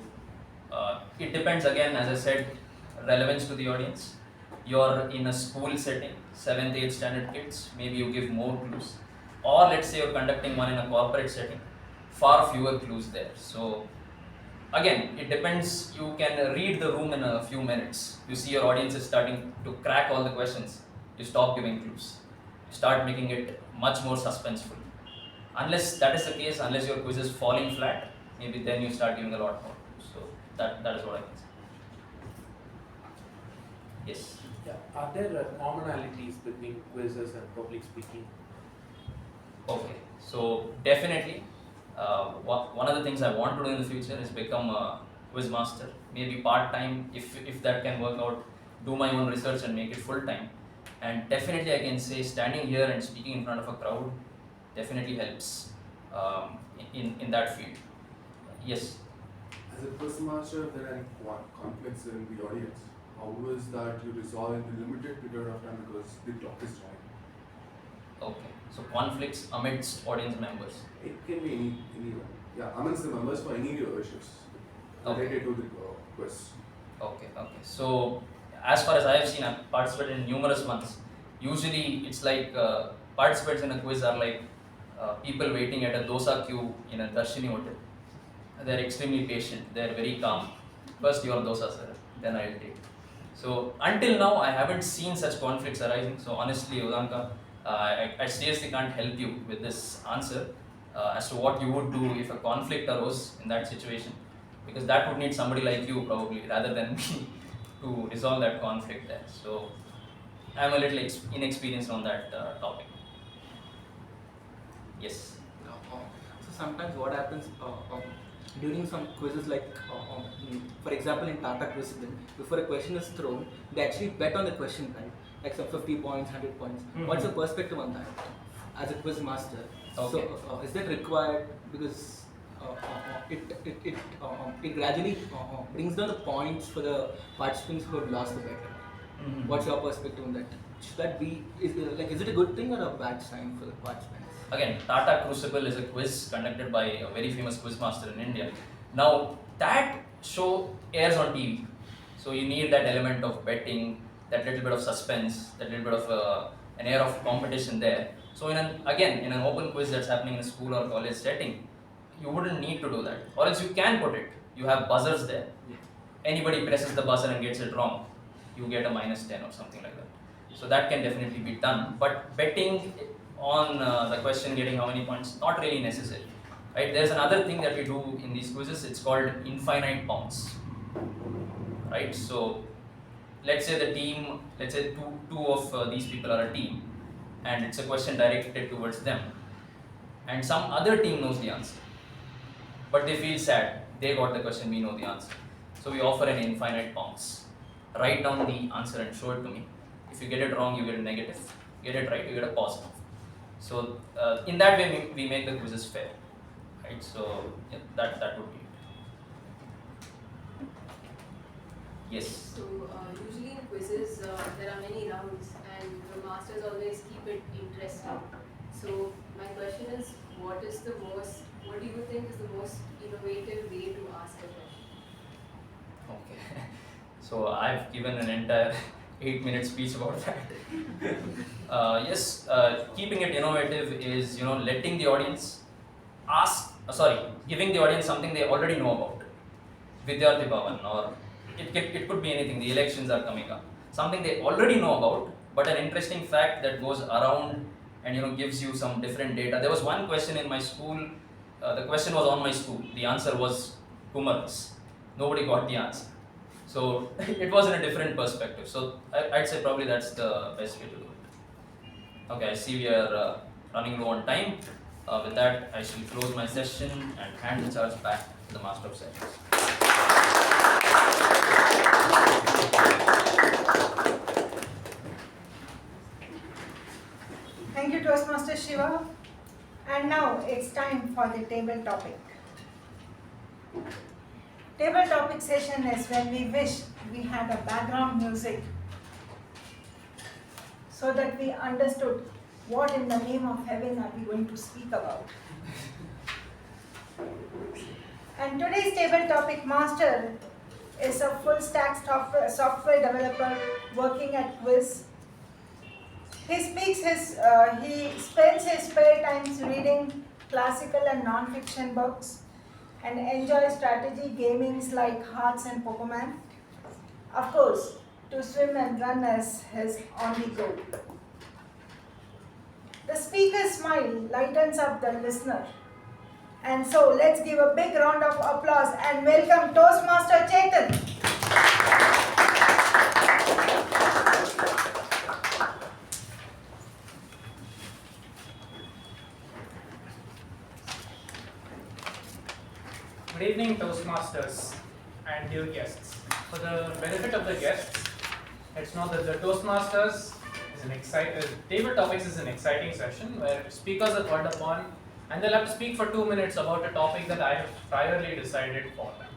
Speaker 2: it depends again, as I said, relevance to the audience. You're in a school setting, 7th, 8th standard kids, maybe you give more clues. Or let's say you're conducting one in a corporate setting, far fewer clues there. So again, it depends. You can read the room in a few minutes. You see your audience is starting to crack all the questions, you stop giving clues. You start making it much more suspenseful. Unless that is the case, unless your quiz is falling flat, maybe then you start giving a lot more. So that is what I can say. Yes.
Speaker 16: Yeah. Are there commonalities between quizzes and public speaking?
Speaker 2: Okay, so definitely one of the things I want to do in the future is become a quiz master. Maybe part-time, if that can work out, do my own research and make it full-time. And definitely I can say standing here and speaking in front of a crowd definitely helps in that field. Yes.
Speaker 3: As a quiz master, there are conflicts in the audience. How is that you resolve in the limited period of time because the clock is running?
Speaker 2: Okay, so conflicts amidst audience members.
Speaker 3: It can be anyone. Yeah, amongst the members for any issues related to the quiz.
Speaker 2: Okay. So as far as I have seen, I've participated in numerous ones. Usually it's like participants in a quiz are like people waiting at a dosa queue in a Darshini hotel. They're extremely patient, they're very calm. First your dosa, sir, then I'll take. So until now I haven't seen such conflicts arising. So honestly, Udanka, I seriously can't help you with this answer as to what you would do if a conflict arose in that situation, because that would need somebody like you probably rather than me to resolve that conflict there. So I'm a little inexperienced on that topic. Yes.
Speaker 12: So sometimes what happens during some quizzes, like for example in Tata quiz, before a question is thrown, they actually bet on the question, right? Like some 50 points, 100 points.
Speaker 2: Mm-hmm.
Speaker 12: What's your perspective on that as a quiz master?
Speaker 2: Okay.
Speaker 12: So is that required? Because it gradually brings down the points for the participants who have lost the bet.
Speaker 2: Mm-hmm.
Speaker 12: What's your perspective on that? Should that be, is it a good thing or a bad sign for the participants?
Speaker 2: Again, Tata Crucible is a quiz conducted by a very famous quizmaster in India. Now, that show airs on TV. So you need that element of betting, that little bit of suspense, that little bit of an air of competition there. So in an open quiz that's happening in a school or college setting, you wouldn't need to do that. Or else you can put it. You have buzzers there. Anybody presses the buzzer and gets it wrong, you get a -10 or something like that. So that can definitely be done. But betting on the question getting how many points, not really necessary. Right? There's another thing that we do in these quizzes, it's called infinite bounds. Right? So let's say the team, let's say two of these people are a team, and it's a question directed towards them. And some other team knows the answer. But they feel sad, they got the question, we know the answer. So we offer an infinite bounce. Write down the answer and show it to me. If you get it wrong, you get a negative. Get it right, you get a positive. So in that way, we make the quizzes fair. Right? So yeah, that would be it. Yes.
Speaker 17: So usually in quizzes, there are many rounds, and the masters always keep it interesting. So my question is, what do you think is the most innovative way to ask a question?
Speaker 2: Okay. So I've given an entire 8-minute speech about that. Yes, keeping it innovative is letting the audience giving the audience something they already know about. Vidyarthi Bhavan, or it could be anything. The elections are coming up. Something they already know about, but an interesting fact that goes around and gives you some different data. There was one question in my school. The question was on my school. The answer was Kumar's. Nobody got the answer. So it was in a different perspective. So I'd say probably that's the best way to do it. Okay, I see we are running low on time. With that, I shall close my session and hand the charge back to the Master of Sessions.
Speaker 5: Thank you, Toastmaster Shiva. And now it's time for the table topic. Table topic session is when we wish we had a background music so that we understood what in the name of heaven are we going to speak about. And today's table topic master is a full stack software developer working at Quiz. He spends his spare times reading classical and non-fiction books and enjoys strategy gamings like Hearts and Pokemon. Of course, to swim and run as his only goal. The speaker's smile lightens up the listener. And so let's give a big round of applause and welcome Toastmaster Chetan.
Speaker 6: Good evening, Toastmasters and dear guests. For the benefit of the guests, let's know that the Toastmasters table topics is an exciting session where speakers are called upon and they'll have to speak for 2 minutes about a topic that I have priorly decided for them.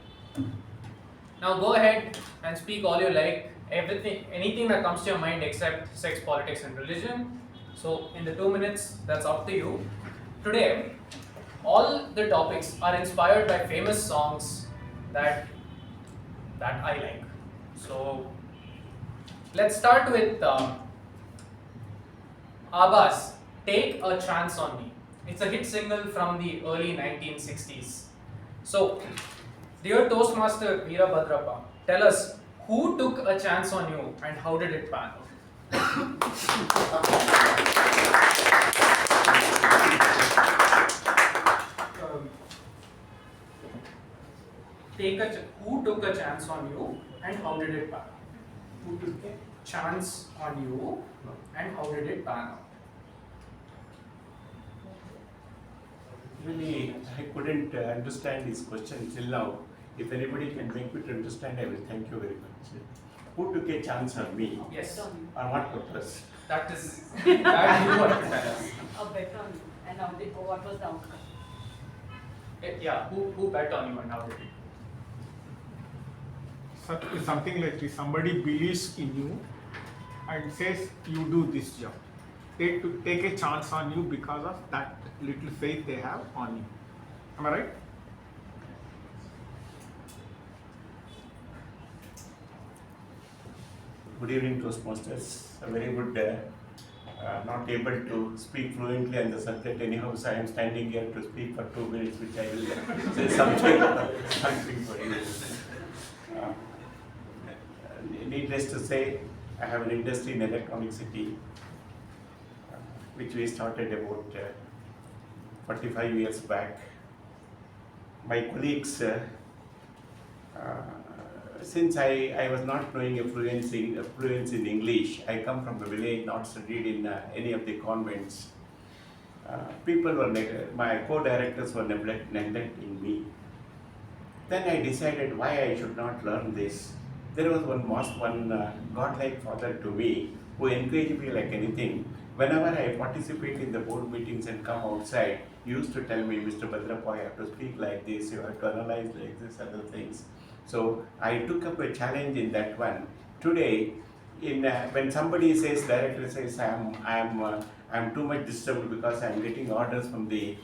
Speaker 6: Now go ahead and speak all you like, anything that comes to your mind except sex, politics and religion. So in the 2 minutes, that's up to you. Today, all the topics are inspired by famous songs that I like. So let's start with ABBA's Take a Chance on Me. It's a hit single from the early 1960s. So, dear Toastmaster Veerabhadrappa, tell us who took a chance on you and how did it pan out? Who took a chance on you and how did it pan out? Who took a chance on you and how did it pan out?
Speaker 18: Really, I couldn't understand this question till now. If anybody can make me to understand, I will thank you very much. Who took a chance on me?
Speaker 6: Yes.
Speaker 18: On what purpose?
Speaker 6: That you want to tell us.
Speaker 4: A bet on you and what was the outcome?
Speaker 6: Yeah, who bet on you and how did it?
Speaker 14: Something like this, somebody believes in you and says you do this job. They take a chance on you because of that little faith they have on you. Am I right?
Speaker 18: Good evening, Toastmasters. A very good. Not able to speak fluently on the subject anyhow, so I am standing here to speak for 2 minutes, which I will say something for you. Needless to say, I have an industry in Electronic City, which we started about 45 years back. My colleagues, since I was not knowing a fluency in English, I come from a village, not studied in any of the convents. My co-directors were neglecting me. Then I decided why I should not learn this. There was one godlike father to me who encouraged me like anything. Whenever I participate in the board meetings and come outside, he used to tell me, Mr. Bhadrappa, you have to speak like this, you have to analyze like this, other things. So I took up a challenge in that one. Today, when somebody says, director says, I'm too much disturbed because I'm getting orders from the,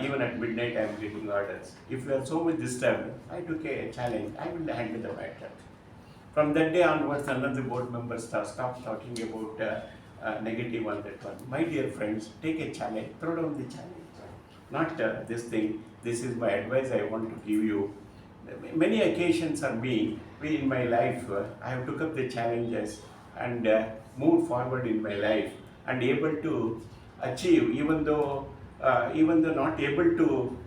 Speaker 18: even at midnight I'm getting orders. If you are so much disturbed, I took a challenge, I will handle the matter. From that day onwards, none of the board members stopped talking about negative on that one. My dear friends, take a challenge, throw down the challenge. Not this thing, this is my advice I want to give you. Many occasions are in my life, I have took up the challenges and moved forward in my life and able to achieve, even though not able to,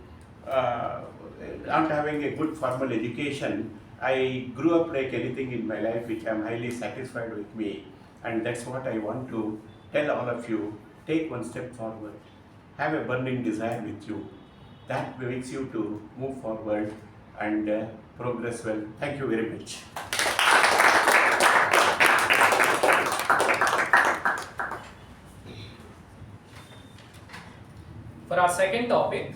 Speaker 18: not having a good formal education, I grew up like anything in my life which I am highly satisfied with me, and that's what I want to tell all of you. Take one step forward, have a burning desire with you, that makes you to move forward and progress well. Thank you very much.
Speaker 6: For our second topic,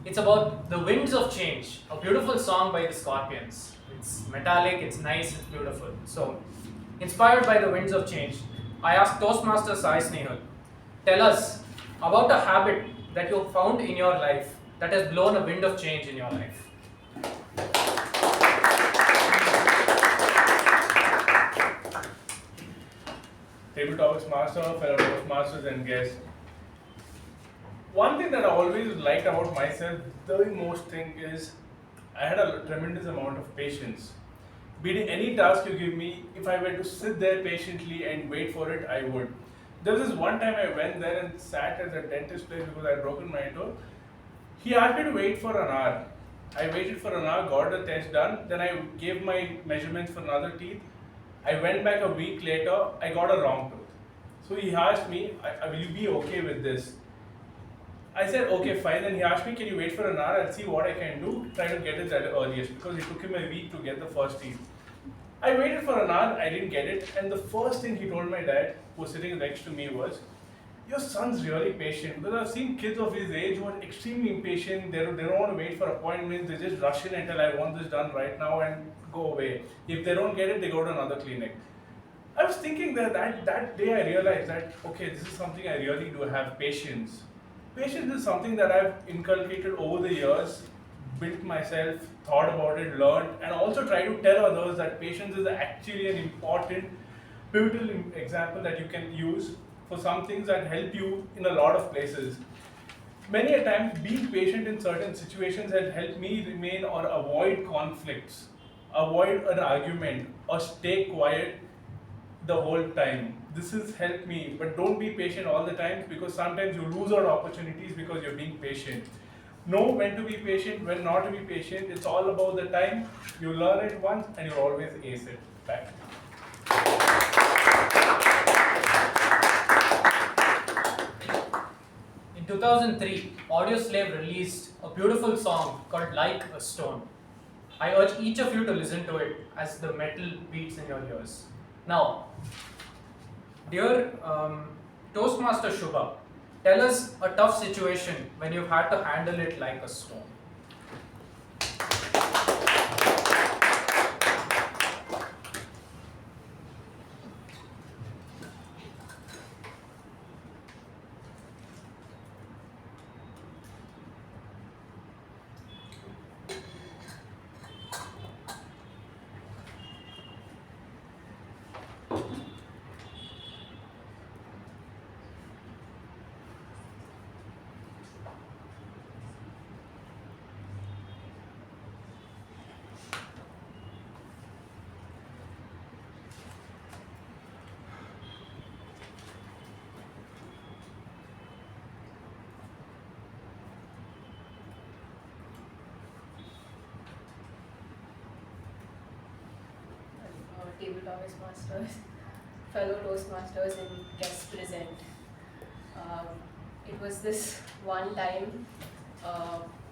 Speaker 6: it's about The Winds of Change, a beautiful song by the Scorpions. It's metallic, it's nice, it's beautiful. So, inspired by The Winds of Change, I asked Toastmaster Sai Snehal, tell us about a habit that you found in your life that has blown a wind of change in your life.
Speaker 8: Table Topics Master, fellow Toastmasters and guests. One thing that I always liked about myself, the most thing is I had a tremendous amount of patience. Be it any task you give me, if I were to sit there patiently and wait for it, I would. There was this one time I went there and sat at the dentist place because I had broken my toe. He asked me to wait for an hour. I waited for an hour, got the test done, then I gave my measurements for another teeth. I went back a week later, I got a wrong tooth. So he asked me, will you be okay with this? I said, okay, fine. Then he asked me, can you wait for an hour and see what I can do, try to get it at the earliest, because it took him a week to get the first teeth. I waited for an hour, I didn't get it, and the first thing he told my dad, who was sitting next to me, was, your son's really patient, because I've seen kids of his age who are extremely impatient, they don't want to wait for appointments, they just rush in until I want this done right now and go away. If they don't get it, they go to another clinic. I was thinking that day I realized that, okay, this is something I really do have, patience. Patience is something that I've inculcated over the years, built myself, thought about it, learned, and also try to tell others that patience is actually an important, pivotal example that you can use for some things that help you in a lot of places. Many a times, being patient in certain situations has helped me remain or avoid conflicts, avoid an argument, or stay quiet the whole time. This has helped me, but don't be patient all the time, because sometimes you lose out opportunities because you're being patient. Know when to be patient, when not to be patient. It's all about the time. You learn it once and you always ace it back.
Speaker 6: In 2003, Audioslave released a beautiful song called Like a Stone. I urge each of you to listen to it as the metal beats in your ears. Now, dear Toastmaster Shuba, tell us a tough situation when you've had to handle it like a stone.
Speaker 17: Toastmasters, fellow Toastmasters and guests present. It was this one time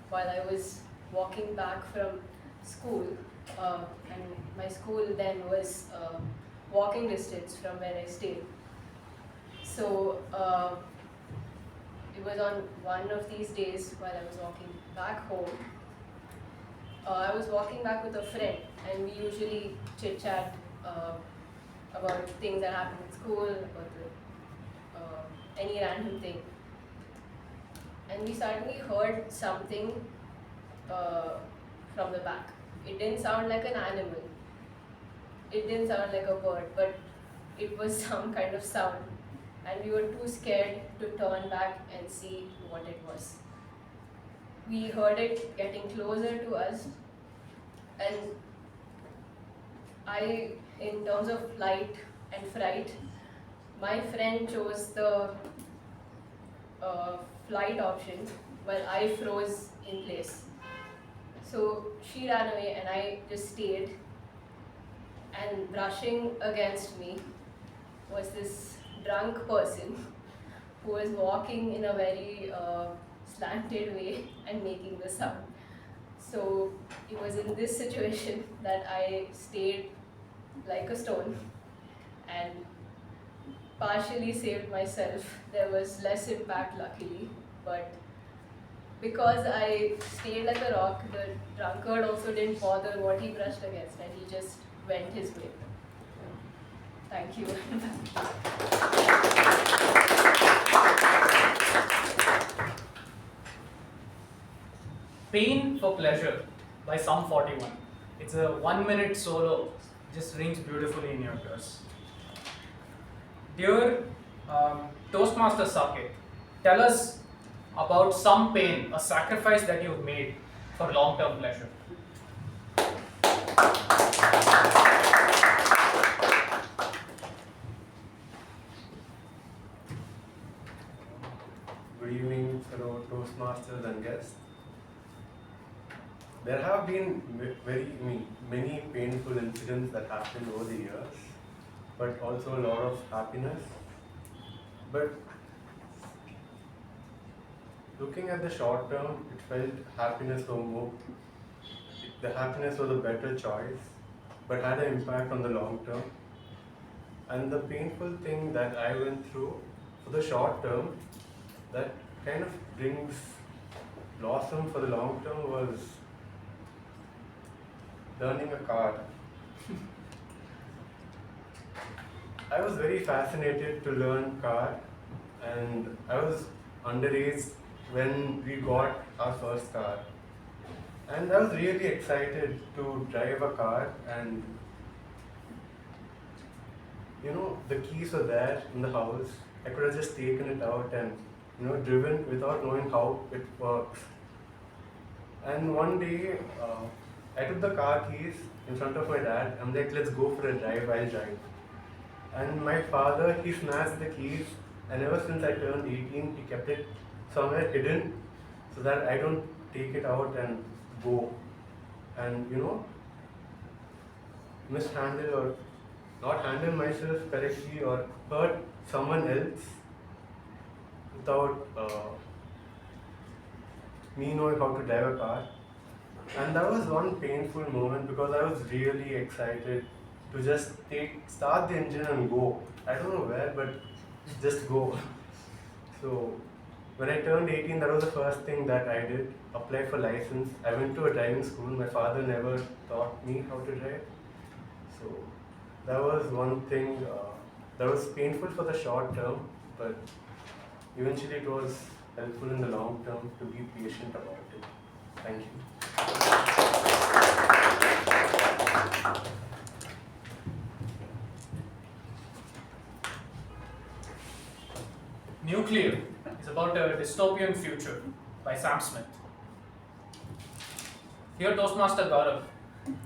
Speaker 17: while I was walking back from school, and my school then was walking distance from where I stayed. So it was on one of these days while I was walking back home. I was walking back with a friend, and we usually chit chat about things that happen in school, about any random thing. And we suddenly heard something from the back. It didn't sound like an animal. It didn't sound like a bird, but it was some kind of sound. And we were too scared to turn back and see what it was. We heard it getting closer to us, and I, in terms of flight and fright, my friend chose the flight option while I froze in place. So she ran away and I just stayed, and brushing against me was this drunk person who was walking in a very slanted way and making the sound. So it was in this situation that I stayed like a stone and partially saved myself. There was less impact luckily, but because I stayed like a rock, the drunkard also didn't bother what he brushed against and he just went his way. Thank you.
Speaker 6: Pain for Pleasure by Sum 41. It's a 1-minute solo, just rings beautifully in your ears. Dear Toastmaster Saketh, tell us about some pain, a sacrifice that you've made for long-term pleasure.
Speaker 19: Good evening, fellow Toastmasters and guests. There have been many painful incidents that happened over the years, but also a lot of happiness. But looking at the short term, it felt happiness was more. The happiness was a better choice, but had an impact on the long term. And the painful thing that I went through for the short term, that kind of brings blossom for the long term, was learning a car. I was very fascinated to learn car, and I was underage when we got our first car. And I was really excited to drive a car, and the keys were there in the house. I could have just taken it out and driven without knowing how it works. And one day, I took the car keys in front of my dad. I'm like, let's go for a drive, I'll drive. And my father, he snatched the keys, and ever since I turned 18, he kept it somewhere hidden so that I don't take it out and go and mishandle or not handle myself correctly or hurt someone else without me knowing how to drive a car. And that was one painful moment because I was really excited to just start the engine and go. I don't know where, but just go. So when I turned 18, that was the first thing that I did, apply for license. I went to a driving school. My father never taught me how to drive. So that was one thing that was painful for the short term, but eventually it was helpful in the long term to be patient about it. Thank you.
Speaker 6: Nuclear is about a dystopian future by Sam Smith. Here, Toastmaster Gaurav,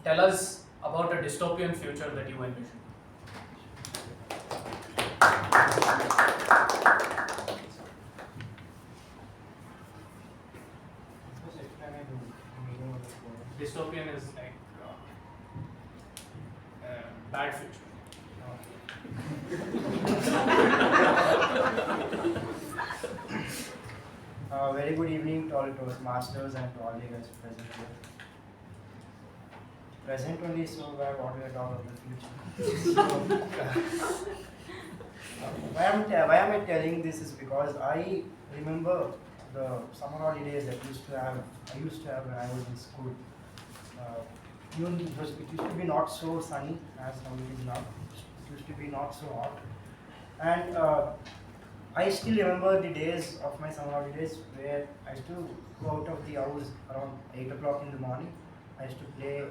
Speaker 6: tell us about a dystopian future that you envision. Dystopian is like bad future.
Speaker 9: very good evening to all Toastmasters and to all the guys present here. Present only so bad, what we are talking about the future. Why am I telling this is because I remember the summer holidays that I used to have when I was in school. It used to be not so sunny as how it is now. It used to be not so hot. And I still remember the days of my summer holidays where I used to go out of the house around 8 o'clock in the morning. I used to play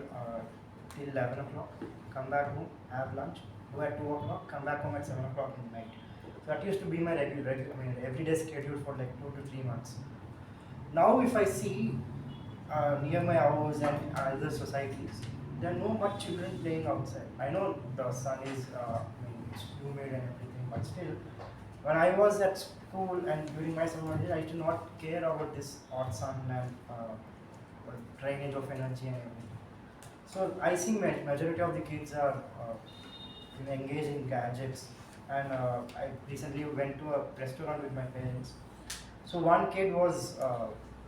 Speaker 9: till 11 o'clock, come back home, have lunch, go at 2 o'clock, come back home at 7 o'clock in the night. So that used to be my everyday schedule for like 2 to 3 months. Now if I see near my house and other societies, there are no much children playing outside. I know the sun is it's humid and everything, but still, when I was at school and during my summer holidays, I did not care about this hot sun and drainage of energy and everything. So I see majority of the kids are engaged in gadgets, and I recently went to a restaurant with my parents. So one kid was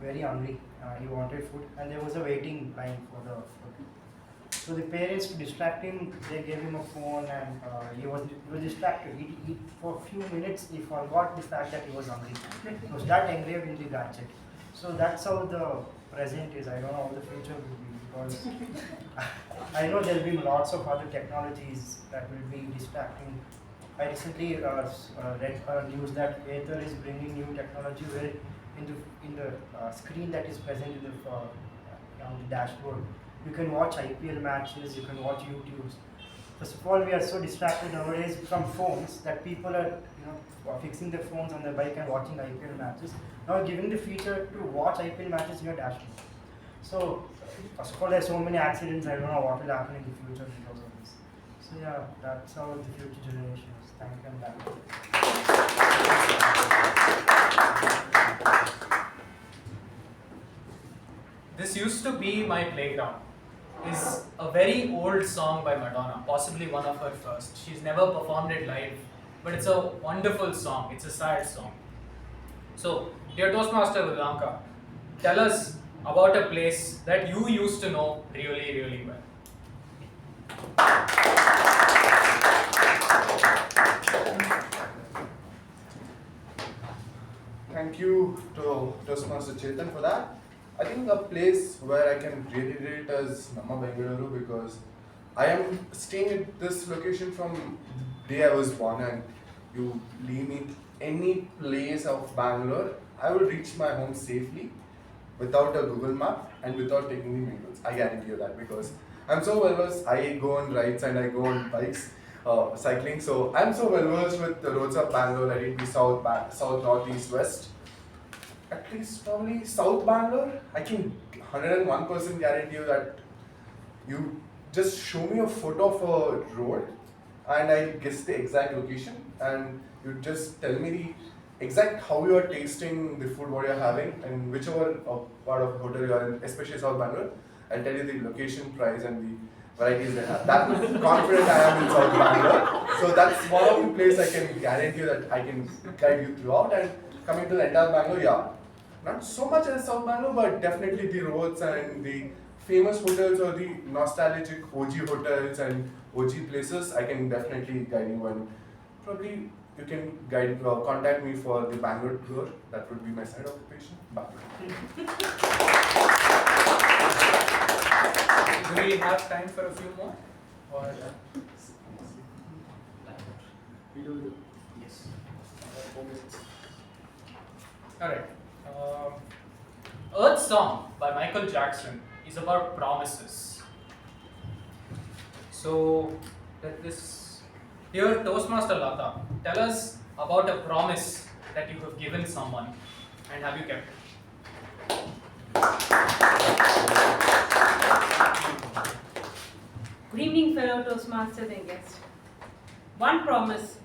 Speaker 9: very hungry, he wanted food, and there was a waiting line for the food. So the parents, to distract him, they gave him a phone, and he was distracted. He for a few minutes, he forgot the fact that he was hungry. He was that engraved in the gadget. So that's how the present is. I don't know how the future will be, because I know there will be lots of other technologies that will be distracting. I recently read news that Aether is bringing new technology where in the screen that is present in on the dashboard, you can watch IPL matches, you can watch YouTube. First of all, we are so distracted nowadays from phones that people are fixing their phones on their bike and watching IPL matches. Now giving the feature to watch IPL matches in your dashboard. So first of all, there are so many accidents. I don't know what will happen in the future because of this. So yeah, that's how the future generation is. Thank you and back.
Speaker 6: This used to be my playground is a very old song by Madonna, possibly one of her first. She's never performed it live, but it's a wonderful song. It's a sad song. So, dear Toastmaster Udanka, tell us about a place that you used to know really, really well.
Speaker 3: Thank you to Toastmaster Chetan for that. I think a place where I can really rate as Namma Bengaluru, because I am staying at this location from the day I was born, and you leave me any place of Bangalore, I will reach my home safely without a Google map and without taking the main roads. I guarantee you that, because I'm so well versed. I go on rides and I go on bikes, cycling. So I'm so well versed with the roads of Bangalore. I did be south, north, east, west. At least probably South Bangalore, I can 101% guarantee you that you just show me a photo of a road and I guess the exact location, and you just tell me the exact how you are tasting the food, what you are having, and whichever part of the hotel you are in, especially South Bangalore, I'll tell you the location, price, and the varieties they have. That confident I am in South Bangalore. So that's one of the places I can guarantee you that I can guide you throughout. And coming to the entire Bangalore, yeah, not so much as South Bangalore, but definitely the roads and the famous hotels or the nostalgic OG hotels and OG places, I can definitely guide you, and probably you can contact me for the Bangalore tour. That would be my side occupation. Bye.
Speaker 6: Do we have time for a few more? Or
Speaker 11: We do.
Speaker 6: yes. 4 minutes. Alright. Earth Song by Michael Jackson is about promises. So, dear Toastmaster Latha, tell us about a promise that you have given someone, and have you kept it?
Speaker 4: Good evening, fellow Toastmasters and guests. One promise,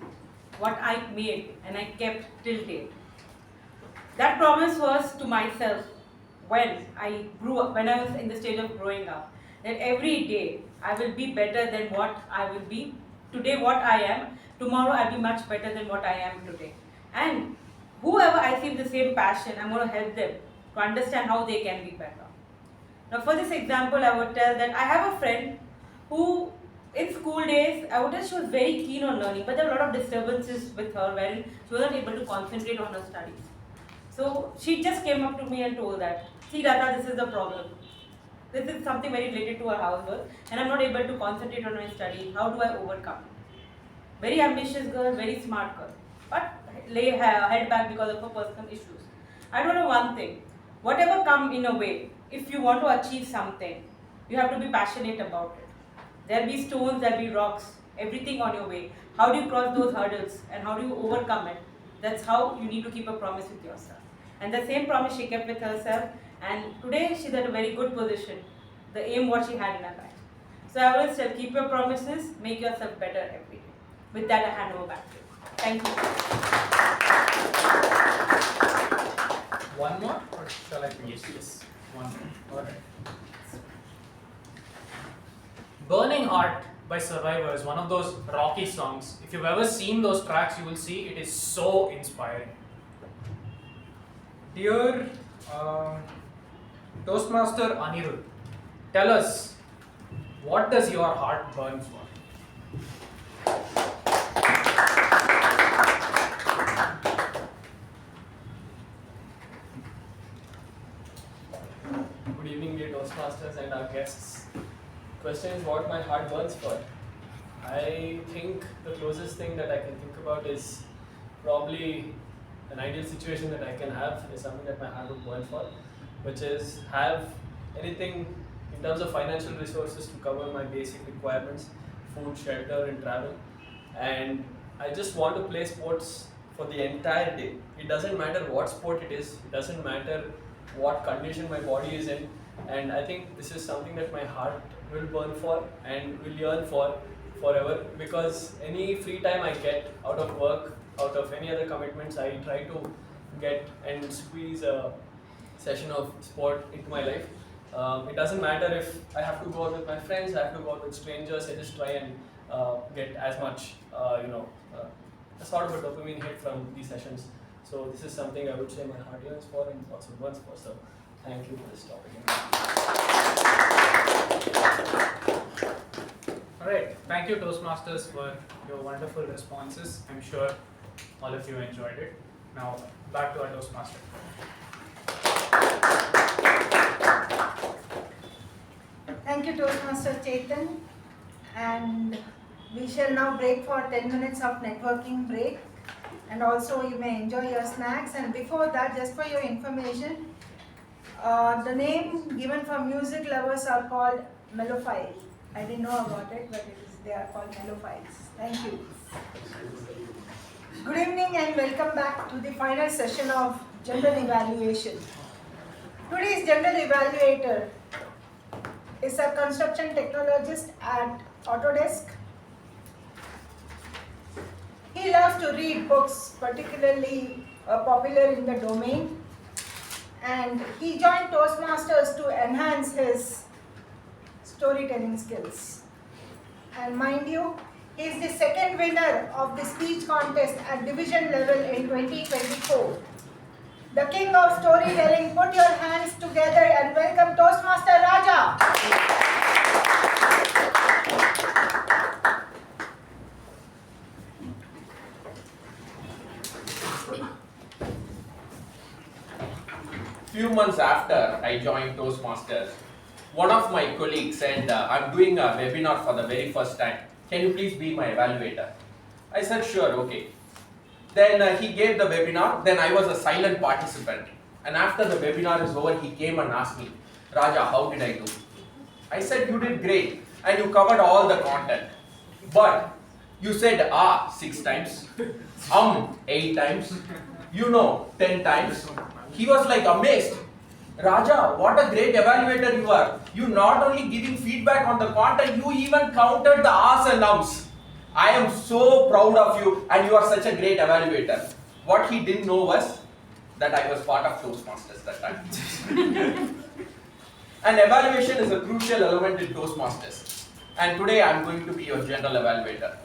Speaker 4: what I made and I kept till date. That promise was to myself when I grew up, when I was in the stage of growing up, that every day I will be better than what I will be. Today what I am, tomorrow I'll be much better than what I am today. And whoever I see with the same passion, I'm going to help them to understand how they can be better. Now for this example, I would tell that I have a friend who in school days, I would tell she was very keen on learning, but there were a lot of disturbances with her wherein she wasn't able to concentrate on her studies. So she just came up to me and told that, see Latha, this is the problem. This is something very related to her housework and I'm not able to concentrate on my study. How do I overcome it? Very ambitious girl, very smart girl, but lay head back because of her personal issues. I don't know one thing, whatever come in a way, if you want to achieve something, you have to be passionate about it. There'll be stones, there'll be rocks, everything on your way. How do you cross those hurdles and how do you overcome it? That's how you need to keep a promise with yourself. And the same promise she kept with herself, and today she's at a very good position, the aim what she had in her life. So I always tell, keep your promises, make yourself better every day. With that, I hand over back to you. Thank you.
Speaker 6: One more, or shall I finish? Yes, one more. Alright. Burning Heart by Survivor is one of those rocky songs. If you've ever seen those tracks, you will see it is so inspiring. Dear Toastmaster Anirudh, tell us, what does your heart burn for?
Speaker 11: Good evening, dear Toastmasters and our guests. Question is what my heart burns for. I think the closest thing that I can think about is probably an ideal situation that I can have is something that my heart would burn for, which is have anything in terms of financial resources to cover my basic requirements, food, shelter and travel. And I just want to play sports for the entire day. It doesn't matter what sport it is, it doesn't matter what condition my body is in, and I think this is something that my heart will burn for and will yearn for forever, because any free time I get out of work, out of any other commitments, I try to get and squeeze a session of sport into my life. It doesn't matter if I have to go out with my friends, I have to go out with strangers, I just try and get as much, a sort of a dopamine hit from these sessions. So this is something I would say my heart yearns for and also burns for. So thank you for this topic.
Speaker 6: Alright, thank you Toastmasters for your wonderful responses. I'm sure all of you enjoyed it. Now back to our Toastmaster.
Speaker 5: Thank you, Toastmaster Chetan. And we shall now break for 10 minutes of networking break. And also you may enjoy your snacks. And before that, just for your information, the name given for music lovers are called mellophiles. I didn't know about it, but they are called mellophiles. Thank you. Good evening and welcome back to the final session of General Evaluation. Today's General Evaluator is a construction technologist at Autodesk. He loves to read books, particularly popular in the domain, and he joined Toastmasters to enhance his storytelling skills. And mind you, he is the second winner of the speech contest at division level in 2024. The king of storytelling, put your hands together and welcome Toastmaster Raja.
Speaker 16: Few months after I joined Toastmasters, one of my colleagues said, I'm doing a webinar for the very first time. Can you please be my evaluator? I said, sure, okay. Then he gave the webinar, then I was a silent participant. And after the webinar is over, he came and asked me, Raja, how did I do? I said, you did great, and you covered all the content. But you said 6 times, 8 times, 10 times. He was like amazed. Raja, what a great evaluator you are. You not only giving feedback on the content, you even counted the ahs and ums. I am so proud of you and you are such a great evaluator. What he didn't know was that I was part of Toastmasters that time. And evaluation is a crucial element in Toastmasters. And today I am going to be your general evaluator.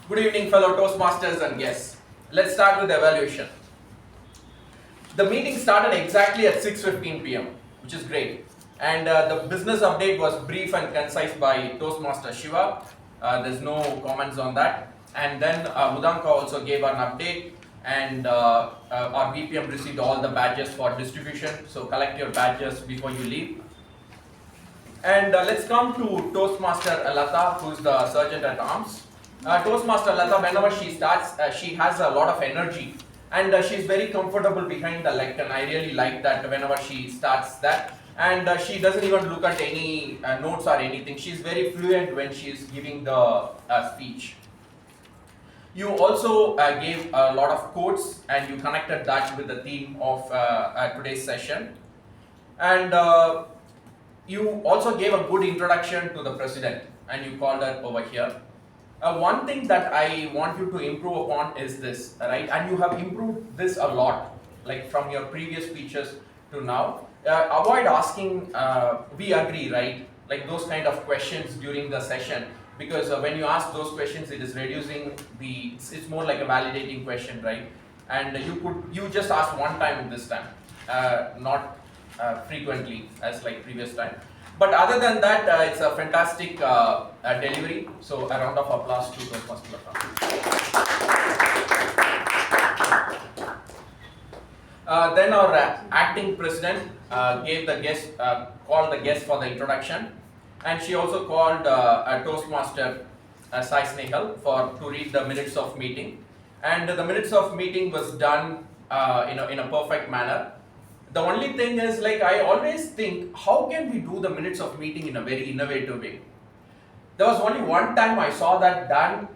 Speaker 16: Good evening fellow Toastmasters and guests. Let's start with evaluation. The meeting started exactly at 6:15 p.m., which is great. And the business update was brief and concise by Toastmaster Shiva. There's no comments on that. And then Udanka also gave an update, and our VPM received all the badges for distribution. So collect your badges before you leave. And let's come to Toastmaster Latha, who is the Sergeant at Arms. Toastmaster Latha, whenever she starts, she has a lot of energy. And she's very comfortable behind the lectern. I really like that whenever she starts that. And she doesn't even look at any notes or anything. She's very fluent when she's giving the speech. You also gave a lot of quotes, and you connected that with the theme of today's session. And you also gave a good introduction to the president, and you called her over here. One thing that I want you to improve upon is this, right? And you have improved this a lot, like from your previous speeches to now. Avoid asking, we agree, right? Like those kind of questions during the session, because when you ask those questions, it is reducing the, it's more like a validating question, right? And you just ask one time this time, not frequently as like previous time. But other than that, it's a fantastic delivery. So a round of applause to Toastmaster Latha. Then our acting president gave the guest, called the guest for the introduction, and she also called a Toastmaster Sai Snehal to read the minutes of meeting. And the minutes of meeting was done in a perfect manner. The only thing is, like, I always think, how can we do the minutes of meeting in a very innovative way? There was only one time I saw that done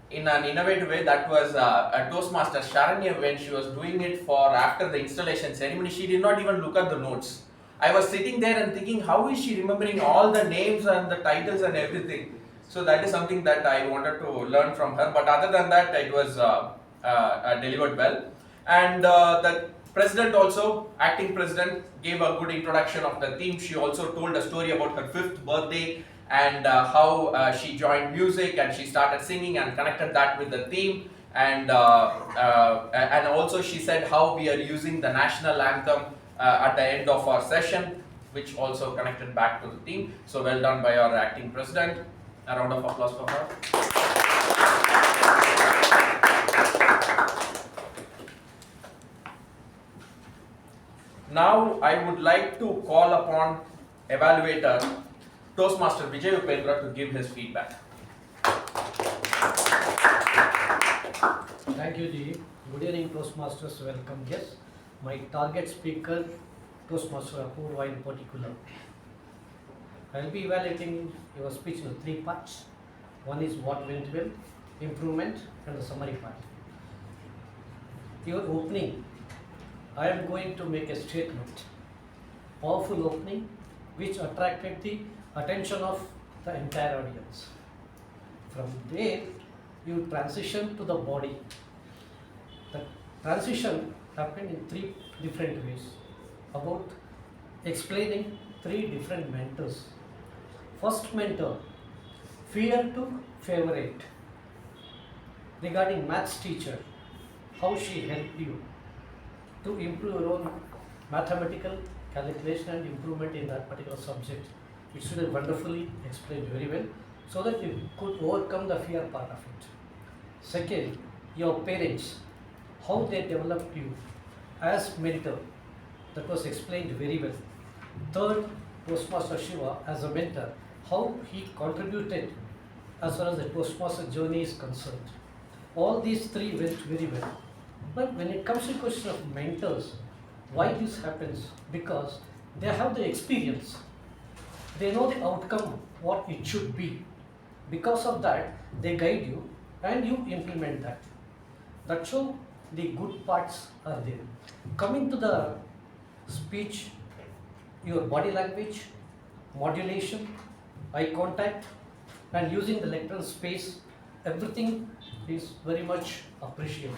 Speaker 16: in an innovative way. That was a Toastmaster Sharanye, when she was doing it for after the installation ceremony. She did not even look at the notes. I was sitting there and thinking, how is she remembering all the names and the titles and everything? So that is something that I wanted to learn from her. But other than that, it was delivered well. And the president also, acting president, gave a good introduction of the theme. She also told a story about her 5th birthday and how she joined music and she started singing and connected that with the theme. And also she said how we are using the national anthem at the end of our session, which also connected back to the theme. So well done by our acting president. A round of applause for her. Now I would like to call upon Evaluator Toastmaster Vijay Upendra to give his feedback.
Speaker 13: Thank you, Ji. Good evening, Toastmasters. Welcome guests. My target speaker, Toastmaster Apoorva in particular. I will be evaluating your speech in 3 parts. One is what went well, improvement, and the summary part. Your opening, I am going to make a statement. Powerful opening which attracted the attention of the entire audience. From there, you transition to the body. The transition happened in 3 different ways, about explaining 3 different mentors. First mentor, fear to favorite, regarding maths teacher, how she helped you to improve your own mathematical calculation and improvement in that particular subject. It should have wonderfully explained very well, so that you could overcome the fear part of it. Second, your parents, how they developed you as mentor, that was explained very well. Third, Toastmaster Shiva as a mentor, how he contributed as far as the Toastmaster journey is concerned. All these 3 went very well. But when it comes to the question of mentors, why this happens? Because they have the experience. They know the outcome, what it should be. Because of that, they guide you and you implement that. That's how the good parts are there. Coming to the speech, your body language, modulation, eye contact, and using the lectern space, everything is very much appreciable.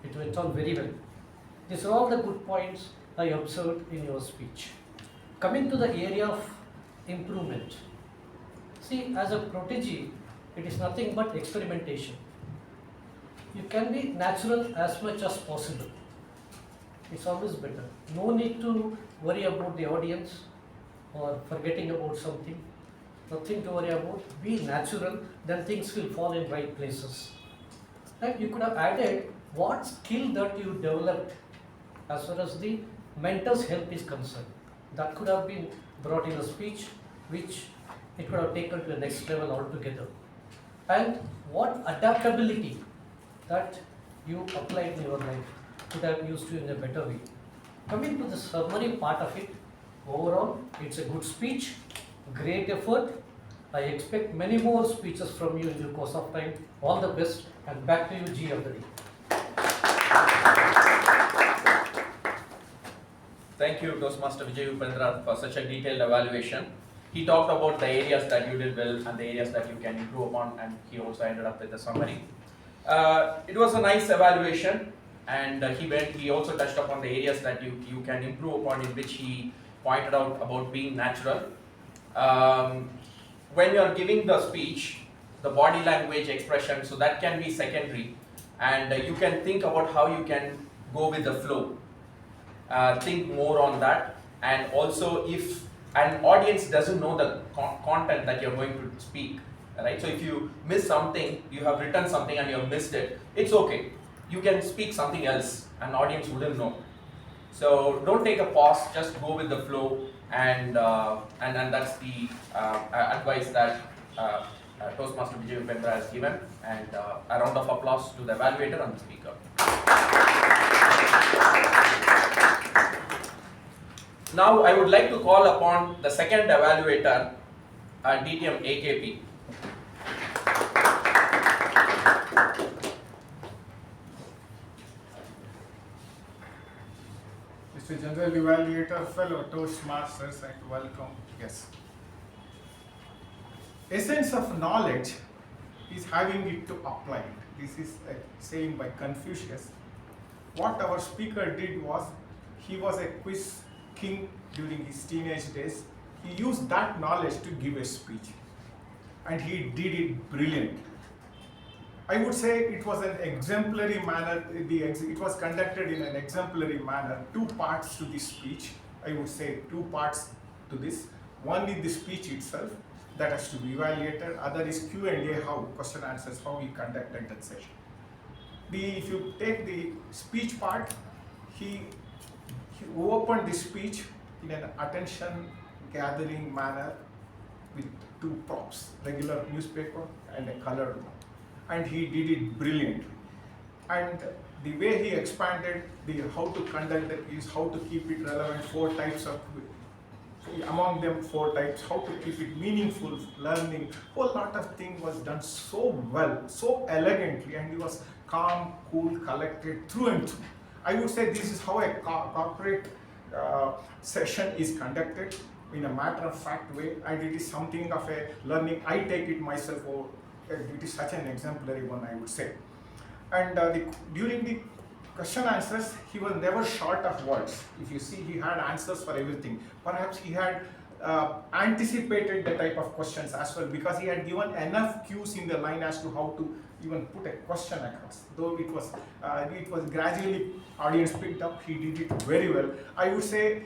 Speaker 13: It went on very well. These are all the good points I observed in your speech. Coming to the area of improvement. See, as a protege, it is nothing but experimentation. You can be natural as much as possible. it's always better. No need to worry about the audience or forgetting about something. Nothing to worry about. Be natural, then things will fall in right places. And you could have added what skill that you developed as far as the mentor's help is concerned. That could have been brought in a speech, which it could have taken to the next level altogether. And what adaptability that you applied in your life could have used you in a better way. Coming to the summary part of it, overall, it's a good speech, great effort. I expect many more speeches from you in the course of time. All the best, and back to you, G of the day.
Speaker 16: Thank you, Toastmaster Vijay Upendra, for such a detailed evaluation. He talked about the areas that you did well and the areas that you can improve upon, and he also ended up with a summary. It was a nice evaluation, and he also touched upon the areas that you can improve upon, in which he pointed out about being natural. When you are giving the speech, the body language expression, so that can be secondary, and you can think about how you can go with the flow. Think more on that, and also if an audience doesn't know the content that you're going to speak, right? So if you miss something, you have written something and you have missed it, it's okay. You can speak something else, an audience wouldn't know. So don't take a pause, just go with the flow, and that's the advice that Toastmaster Vijay Upendra has given, and a round of applause to the evaluator and the speaker. Now I would like to call upon the second evaluator, DTM AKP.
Speaker 14: Mr. General Evaluator, fellow Toastmasters, and welcome guests. Essence of knowledge is having it to apply it. This is a saying by Confucius. What our speaker did was, he was a quiz king during his teenage days. He used that knowledge to give a speech, and he did it brilliantly. I would say it was an exemplary manner, it was conducted in an exemplary manner. Two parts to this speech, I would say two parts to this. One is the speech itself, that has to be evaluated. Other is Q&A, how question answers, how we conducted that session. If you take the speech part, he opened the speech in an attention gathering manner with two props, regular newspaper and a colored one. And he did it brilliantly. And the way he expanded how to conduct it is how to keep it relevant, among them four types, how to keep it meaningful, learning, whole lot of things was done so well, so elegantly, and he was calm, cool, collected through and through. I would say this is how a corporate session is conducted in a matter-of-fact way, and it is something of a learning. I take it myself, it is such an exemplary one, I would say. And during the question answers, he was never short of words. If you see, he had answers for everything. Perhaps he had anticipated the type of questions as well, because he had given enough cues in the line as to how to even put a question across. Though it was gradually audience picked up, he did it very well. I would say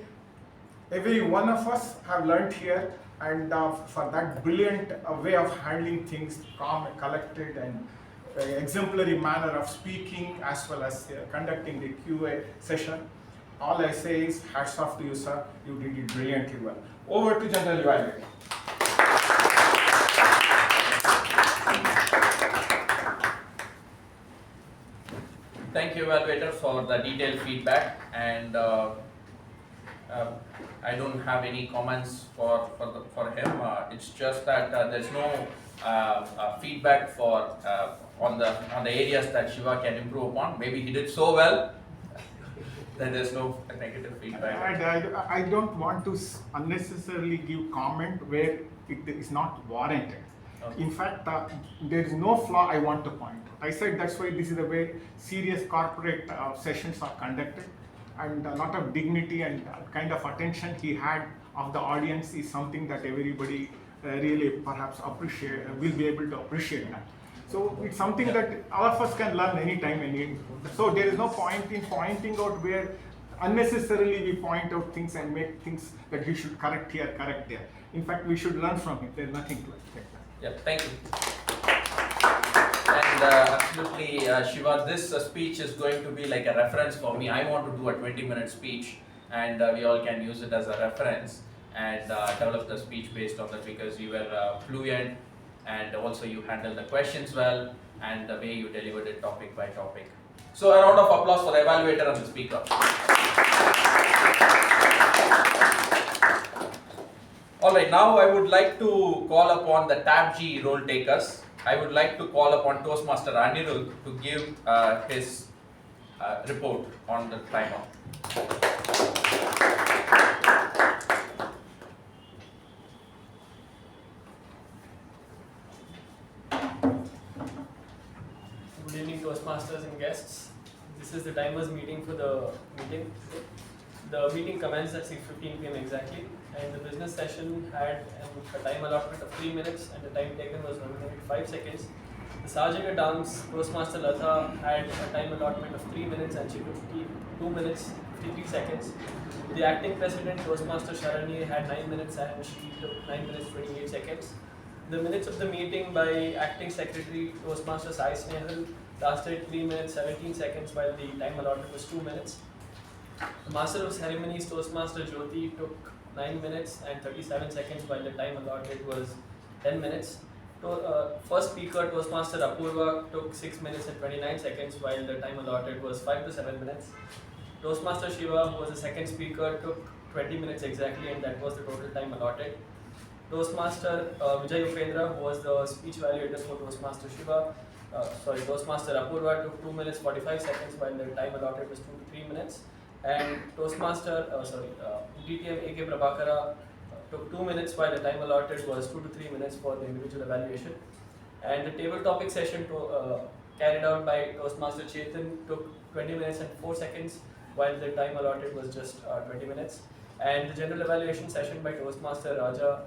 Speaker 14: every one of us have learned here, and for that brilliant way of handling things, calm, collected, and exemplary manner of speaking, as well as conducting the QA session. All I say is hats off to you, sir. You did it brilliantly well. Over to General Evaluator.
Speaker 16: Thank you, Evaluator, for the detailed feedback, and I don't have any comments for him. It's just that there's no feedback for on the areas that Shiva can improve upon. Maybe he did so well that there's no negative feedback.
Speaker 14: I don't want to unnecessarily give comment where it is not warranted. Okay. In fact, there is no flaw I want to point out. I said that's why this is the way serious corporate sessions are conducted, and a lot of dignity and kind of attention he had of the audience is something that everybody really perhaps will be able to appreciate that. So it's something that all of us can learn anytime, so there is no point in pointing out where unnecessarily we point out things and make things that he should correct here, correct there. In fact, we should learn from him. There's nothing like that.
Speaker 16: Yeah, thank you. And absolutely, Shiva, this speech is going to be like a reference for me. I want to do a 20-minute speech, and we all can use it as a reference and develop the speech based on that, because you were fluent, and also you handled the questions well, and the way you delivered it topic by topic. So a round of applause for the evaluator and the speaker. Alright, now I would like to call upon the TAPG role takers. I would like to call upon Toastmaster Anirudh to give his report on the timer.
Speaker 11: Good evening, Toastmasters and guests. This is the timers meeting for the meeting. The meeting commenced at 6:15 p.m. exactly, and the business session had a time allotment of 3 minutes, and the time taken was nominated 5 seconds. The Sergeant at Arms, Toastmaster Latha, had a time allotment of 3 minutes, and she took 2 minutes 53 seconds. The acting president, Toastmaster Sharanye, had 9 minutes, and she took 9 minutes 28 seconds. The minutes of the meeting by acting secretary, Toastmaster Sai Snehal, lasted 3 minutes 17 seconds, while the time allotted was 2 minutes. The Master of Ceremonies, Toastmaster Jyothi, took 9 minutes and 37 seconds, while the time allotted was 10 minutes. First speaker, Toastmaster Apoorva, took 6 minutes and 29 seconds, while the time allotted was 5 to 7 minutes. Toastmaster Shiva, who was the second speaker, took 20 minutes exactly, and that was the total time allotted. Toastmaster Vijay Upendra, who was the speech evaluator for Toastmaster Toastmaster Apoorva, took 2 minutes 45 seconds, while the time allotted was 2 to 3 minutes. And Toastmaster, DTM K Prabhakara took 2 minutes, while the time allotted was 2 to 3 minutes for the individual evaluation. And the table topic session carried out by Toastmaster Chetan took 20 minutes and 4 seconds, while the time allotted was just 20 minutes. And the general evaluation session by Toastmaster Raja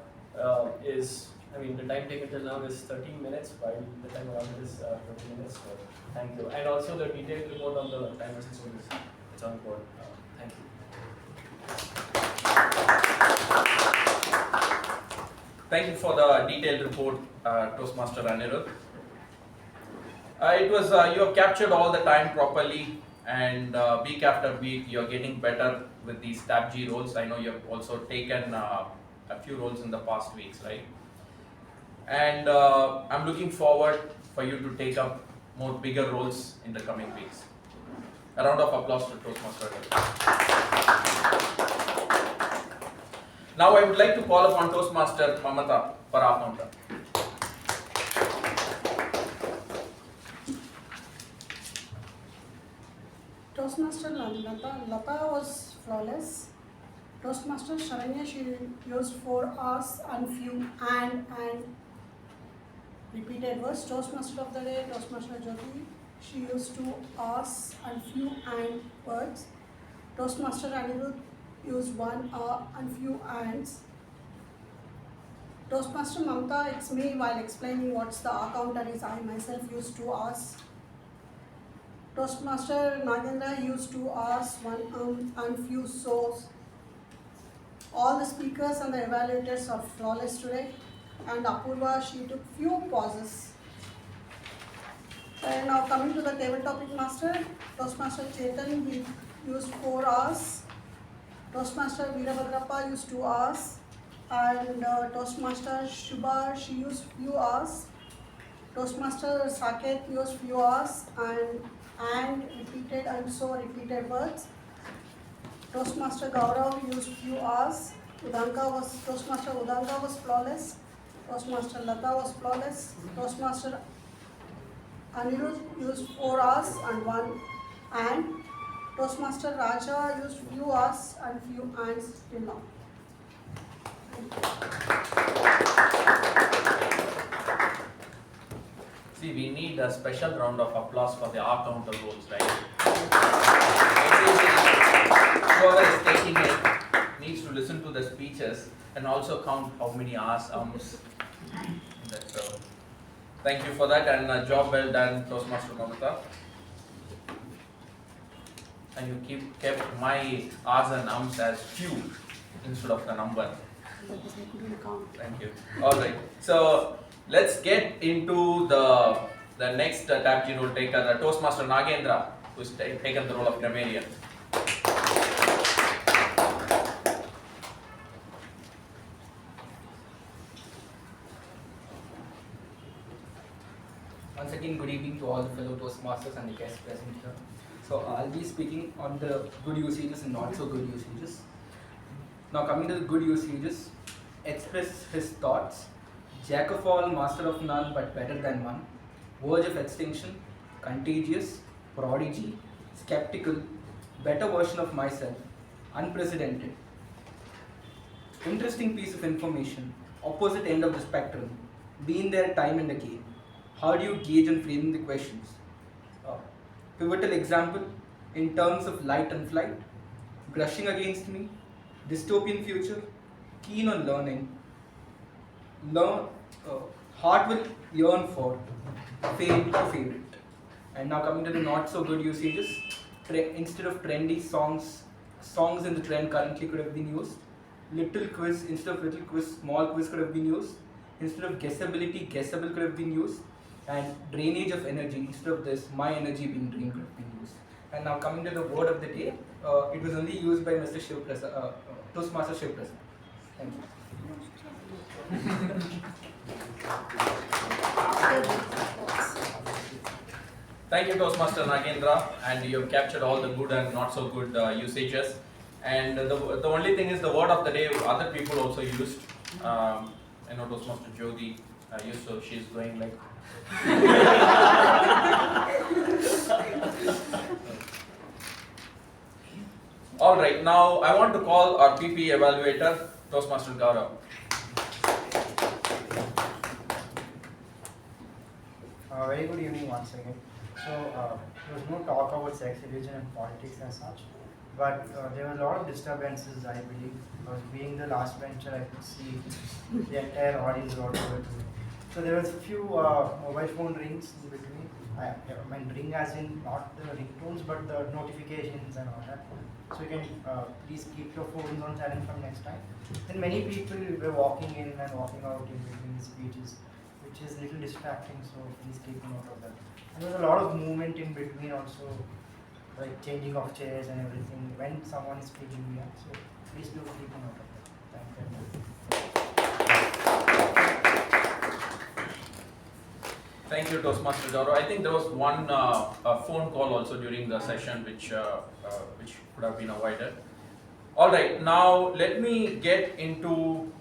Speaker 11: the time taken till now is 13 minutes, while the time allotted is 20 minutes. So thank you. And also the detailed report on the timers it's on board. Thank you.
Speaker 16: Thank you for the detailed report, Toastmaster Anirudh. You have captured all the time properly, and week after week you are getting better with these TAPG roles. I know you have also taken a few roles in the past weeks, right? And I'm looking forward for you to take up more bigger roles in the coming weeks. A round of applause to Toastmaster. Now I would like to call upon Toastmaster Mamata for our counter.
Speaker 10: Toastmaster Latha was flawless. Toastmaster Sharanye, she used 4 R's and few and repeated words. Toastmaster of the day, Toastmaster Jyothi, she used 2 R's and few and words. Toastmaster Anirudh used 1 R and few ands. Toastmaster Mamta, it's me while explaining what's the R counter is. I myself used 2 R's. Toastmaster Nagendra used 2 R's, 1 and few so's. All the speakers and the evaluators are flawless today. And Apoorva, she took few pauses. And now coming to the table topic master, Toastmaster Chetan, we used 4 R's. Toastmaster Veerabhadrappa used 2 R's. And Toastmaster Shuba, she used few R's. Toastmaster Saketh used few R's and repeated and so repeated words. Toastmaster Gaurav used few R's. Toastmaster Udanka was flawless. Toastmaster Latha was flawless. Toastmaster Anirudh used 4 R's and 1 and. Toastmaster Raja used few R's and few ands till now.
Speaker 16: See, we need a special round of applause for the R counter roles, right? Whoever is taking it needs to listen to the speeches and also count how many R's, thank you for that, and job well done, Toastmaster Mamata. and you kept my R's and Ums as few instead of the number. Thank you. All right. So let's get into the next TAPG role taker, the Toastmaster Nagendra, who's taken the role of grammarian.
Speaker 12: Once again, good evening to all the fellow Toastmasters and the guests present here. So I'll be speaking on the good usages and not so good usages. Now coming to the good usages, express his thoughts, jack of all, master of none, but better than one, verge of extinction, contagious, prodigy, skeptical, better version of myself, unprecedented. Interesting piece of information, opposite end of the spectrum, been there time and again. How do you gauge and frame the questions? Pivotal example in terms of light and flight, brushing against me, dystopian future, keen on learning, heart will yearn for, fade to favorite. And now coming to the not so good usages, instead of trendy songs in the trend currently could have been used. Little quiz, instead of little quiz, small quiz could have been used. Instead of guessability, guessable could have been used. And drainage of energy, instead of this, my energy being drained could have been used. And now coming to the word of the day, it was only used by Mr. Shivaprasad, Toastmaster Shivaprasad. Thank you.
Speaker 16: Thank you, Toastmaster Nagendra, and you have captured all the good and not so good usages. And the only thing is the word of the day other people also used. I know Toastmaster Jyothi used, so she's going like. All right, now I want to call our PP evaluator, Toastmaster Gaurav.
Speaker 9: Very good evening once again. So there was no talk about sex, religion and politics as such, but there were a lot of disturbances, I believe, because being the last bencher I could see the entire audience got over to me. So there was a few mobile phone rings in between. I mean ring as in not the ringtones but the notifications and all that. So you can please keep your phones on silent from next time. Then many people were walking in and walking out in between the speeches, which is a little distracting, so please keep note of that. And there was a lot of movement in between also, like changing of chairs and everything when someone is speaking here. So please do keep note of that. Thank you.
Speaker 16: Thank you, Toastmaster Gaurav. I think there was one phone call also during the session which could have been avoided. All right, now let me get into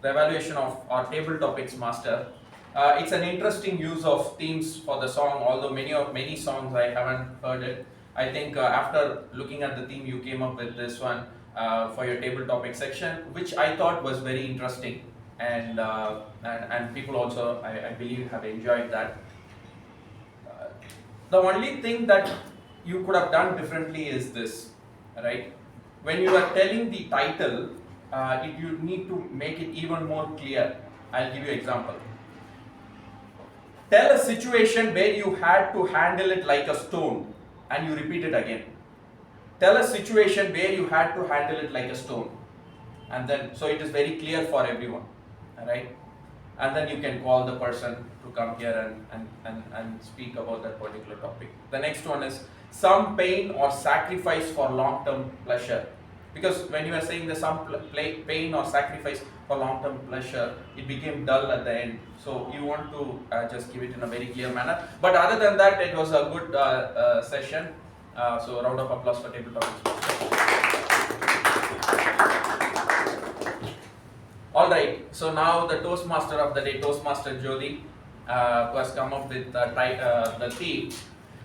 Speaker 16: the evaluation of our table topics master. It's an interesting use of themes for the song, although many songs I haven't heard it. I think after looking at the theme, you came up with this one for your table topic section, which I thought was very interesting, and people also, I believe, have enjoyed that. The only thing that you could have done differently is this, right? When you are telling the title, you need to make it even more clear. I'll give you an example. Tell a situation where you had to handle it like a stone, and you repeat it again. Tell a situation where you had to handle it like a stone, and then so it is very clear for everyone, right? And then you can call the person to come here and speak about that particular topic. The next one is some pain or sacrifice for long-term pleasure. Because when you are saying the some pain or sacrifice for long-term pleasure, it became dull at the end. So you want to just give it in a very clear manner. But other than that, it was a good session. So a round of applause for table topics. All right. So now the Toastmaster of the day, Toastmaster Jyothi, who has come up with the theme,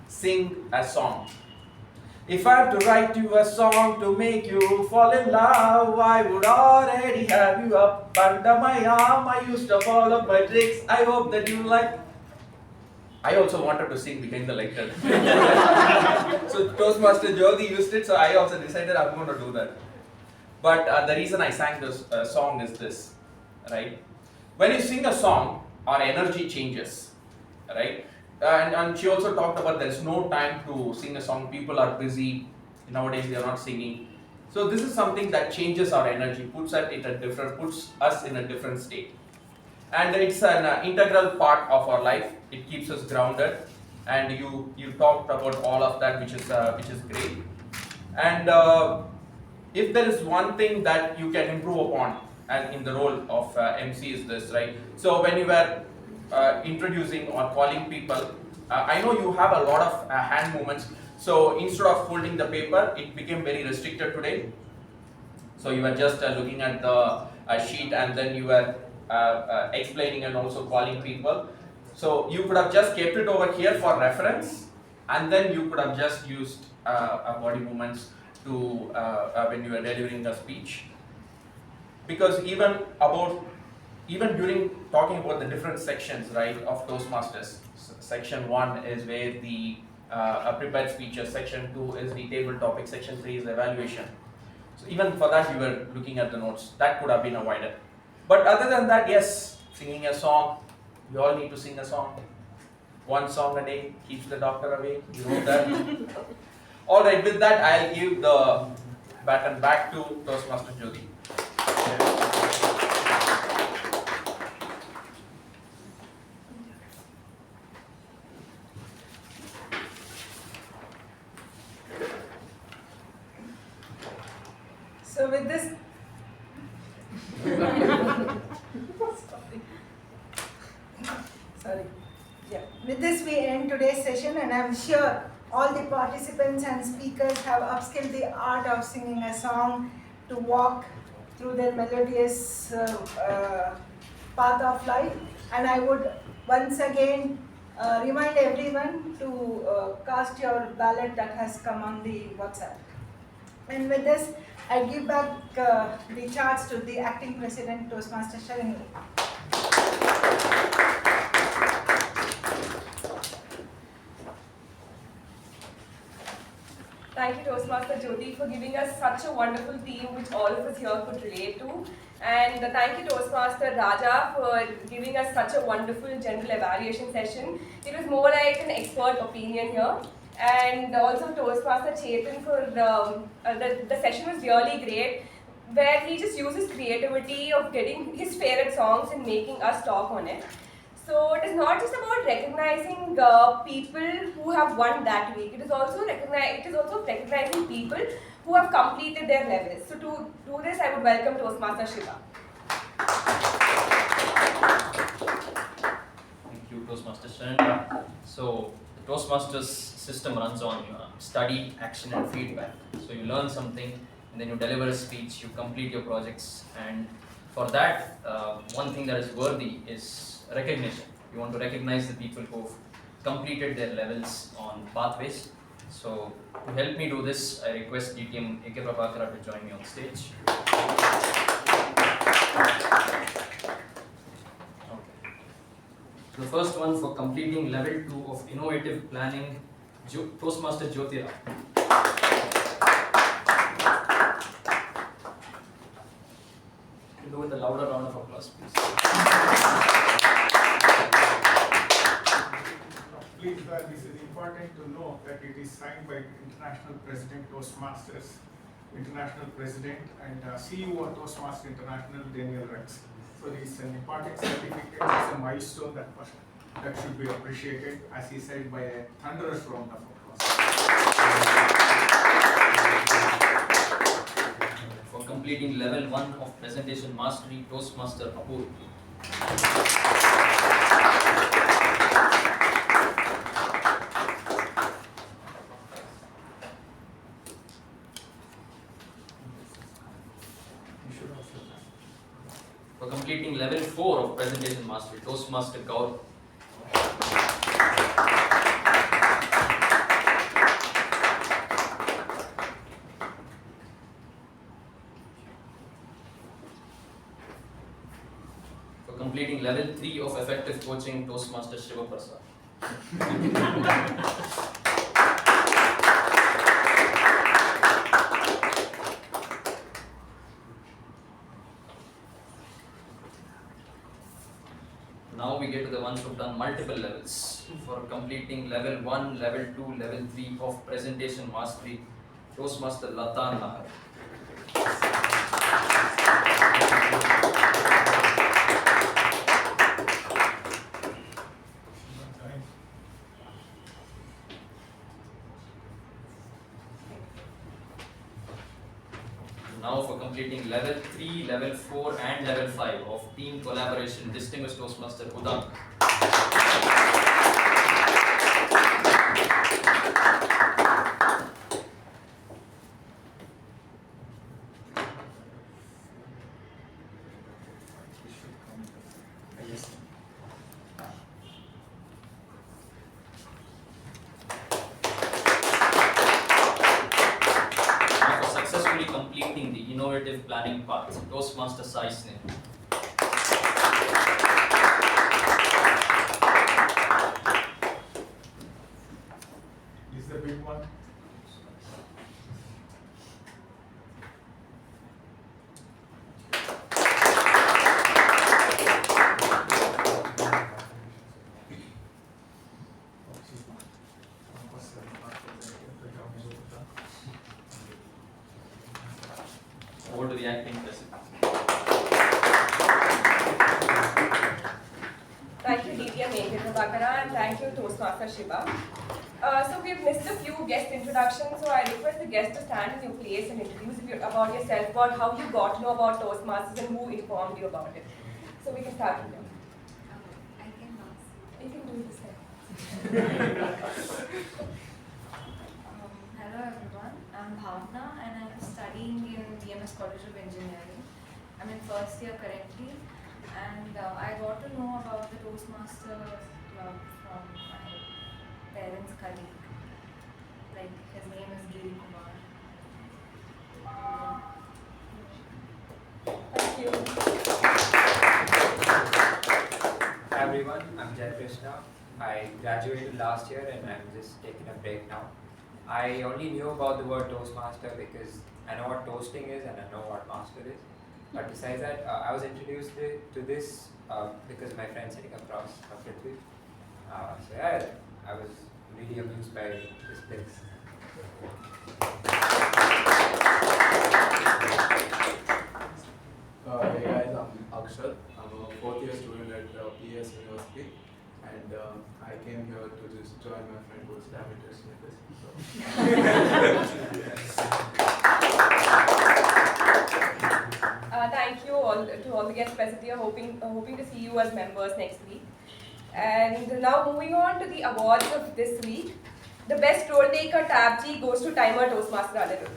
Speaker 16: sing a song. If I have to write you a song to make you fall in love, I would already have you up under my arm. I used to follow my tricks. I hope that you like. I also wanted to sing behind the lectern. So Toastmaster Jyothi used it, so I also decided I'm going to do that. But the reason I sang this song is this, right? When you sing a song, our energy changes, right? And she also talked about there's no time to sing a song. People are busy, Nowadays they are not singing. So this is something that changes our energy, puts us in a different state. And it's an integral part of our life. It keeps us grounded. And you talked about all of that, which is great. And if there is one thing that you can improve upon, and in the role of MC is this, right? So when you were introducing or calling people, I know you have a lot of hand movements. So instead of holding the paper, it became very restricted today. So you were just looking at the sheet and then you were explaining and also calling people. So you could have just kept it over here for reference, and then you could have just used body movements to when you were delivering the speech. Because even during talking about the different sections, right, of Toastmasters, section 1 is where the prepared speeches, section 2 is the table topic, section 3 is the evaluation. So even for that, you were looking at the notes. That could have been avoided. But other than that, yes, singing a song. We all need to sing a song. One song a day keeps the doctor away. You know that. All right, with that, I'll give the baton back to Toastmaster Jyothi.
Speaker 5: So with this, sorry. Yeah. With this we end today's session, and I'm sure all the participants and speakers have upskilled the art of singing a song to walk through their melodious path of life. And I would once again remind everyone to cast your ballot that has come on the WhatsApp. And with this, I give back the charge to the acting president, Toastmaster Sharanye.
Speaker 1: Thank you, Toastmaster Jyothi, for giving us such a wonderful theme which all of us here could relate to. And thank you, Toastmaster Raja, for giving us such a wonderful general evaluation session. It was more like an expert opinion here. And also Toastmaster Chetan for the session was really great, where he just uses creativity of getting his favorite songs and making us talk on it. So it is not just about recognizing people who have won that week. It is also recognizing people who have completed their levels. So to do this, I would welcome Toastmaster Shiva.
Speaker 2: Thank you, Toastmaster Sharanye. So the Toastmasters system runs on study, action, and feedback. So you learn something, and then you deliver a speech, you complete your projects, and for that, one thing that is worthy is recognition. You want to recognize the people who've completed their levels on pathways. So to help me do this, I request DTM K Prabhakara to join me on stage. Okay. So the first one for completing level 2 of innovative planning, Toastmaster Jyothi. Do with a louder round of applause, please.
Speaker 14: Please, this is important to know that it is signed by International President Toastmasters, International President, and CEO of Toastmasters International, Daniel Rex. So this is an important certificate, it's a milestone that should be appreciated, as he said, by a thunderous round of applause.
Speaker 2: For completing level 1 of presentation mastery, Toastmaster Apoorva. For completing level 4 of presentation mastery, Toastmaster Gaurav. For completing level 3 of effective coaching, Toastmaster Shivaprasad. Now we get to the ones who've done multiple levels. For completing level 1, level 2, level 3 of presentation mastery, Toastmaster Latha Nahar. Now for completing level 3, level 4 and level 5 of team collaboration, distinguished Toastmaster Udanka. Completing the innovative planning path, Toastmaster Sai Snehal.
Speaker 14: This is the big one.
Speaker 2: Over to the acting president.
Speaker 1: Thank you, DTM K Prabhakara, and thank you, Toastmaster Shiva. So we've missed a few guest introductions, so I request the guests to stand in your place and introduce about yourself, about how you got to know about Toastmasters and who informed you about it. So we can start with you.
Speaker 20: I can ask.
Speaker 1: You can do this here.
Speaker 20: Hello everyone, I'm Bhavna and I'm studying in BMS College of Engineering. I'm in first year currently, and I got to know about the Toastmasters club from my parents' colleague. Like, his name is Giri Kumar.
Speaker 1: Thank you.
Speaker 15: Hi everyone, I'm Jai Krishna. I graduated last year and I'm just taking a break now. I only knew about the word Toastmaster because I know what toasting is and I know what master is. But besides that, I was introduced to this because my friend sitting across from Prithvi. So yeah, I was really amused by this place.
Speaker 21: Hey guys, I'm Akshat. I'm a fourth year student at PS University, and I came here to just join my friend who's damn interested in this.
Speaker 1: Thank you all to all the guests present here. Hoping to see you as members next week. And now moving on to the awards of this week. The best role taker TAPG goes to timer Toastmaster Anirudh.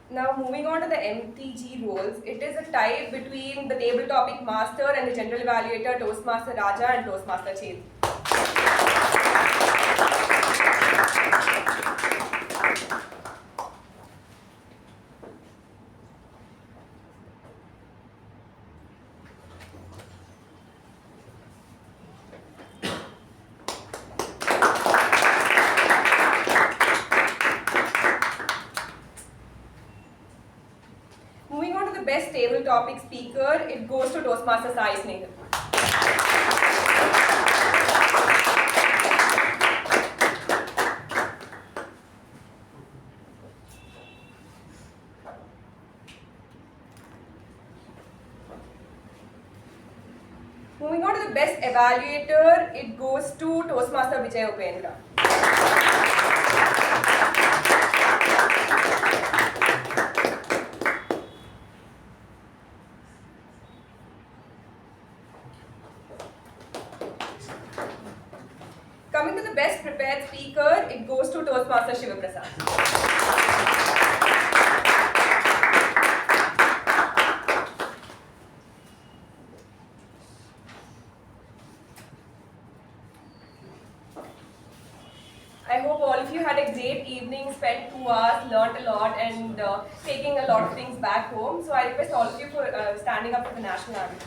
Speaker 1: Now moving on to the MTG roles, it is a tie between the table topic master and the general evaluator Toastmaster Raja and Toastmaster Chetan. Moving on to the best table topic speaker, it goes to Toastmaster Sai Snehal. Moving on to the best evaluator, it goes to Toastmaster Vijay Upendra. Coming to the best prepared speaker, it goes to Toastmaster Shivaprasad. I hope all of you had a great evening, spent 2 hours, learnt a lot and taking a lot of things back home. So I request all of you for standing up for the national anthem.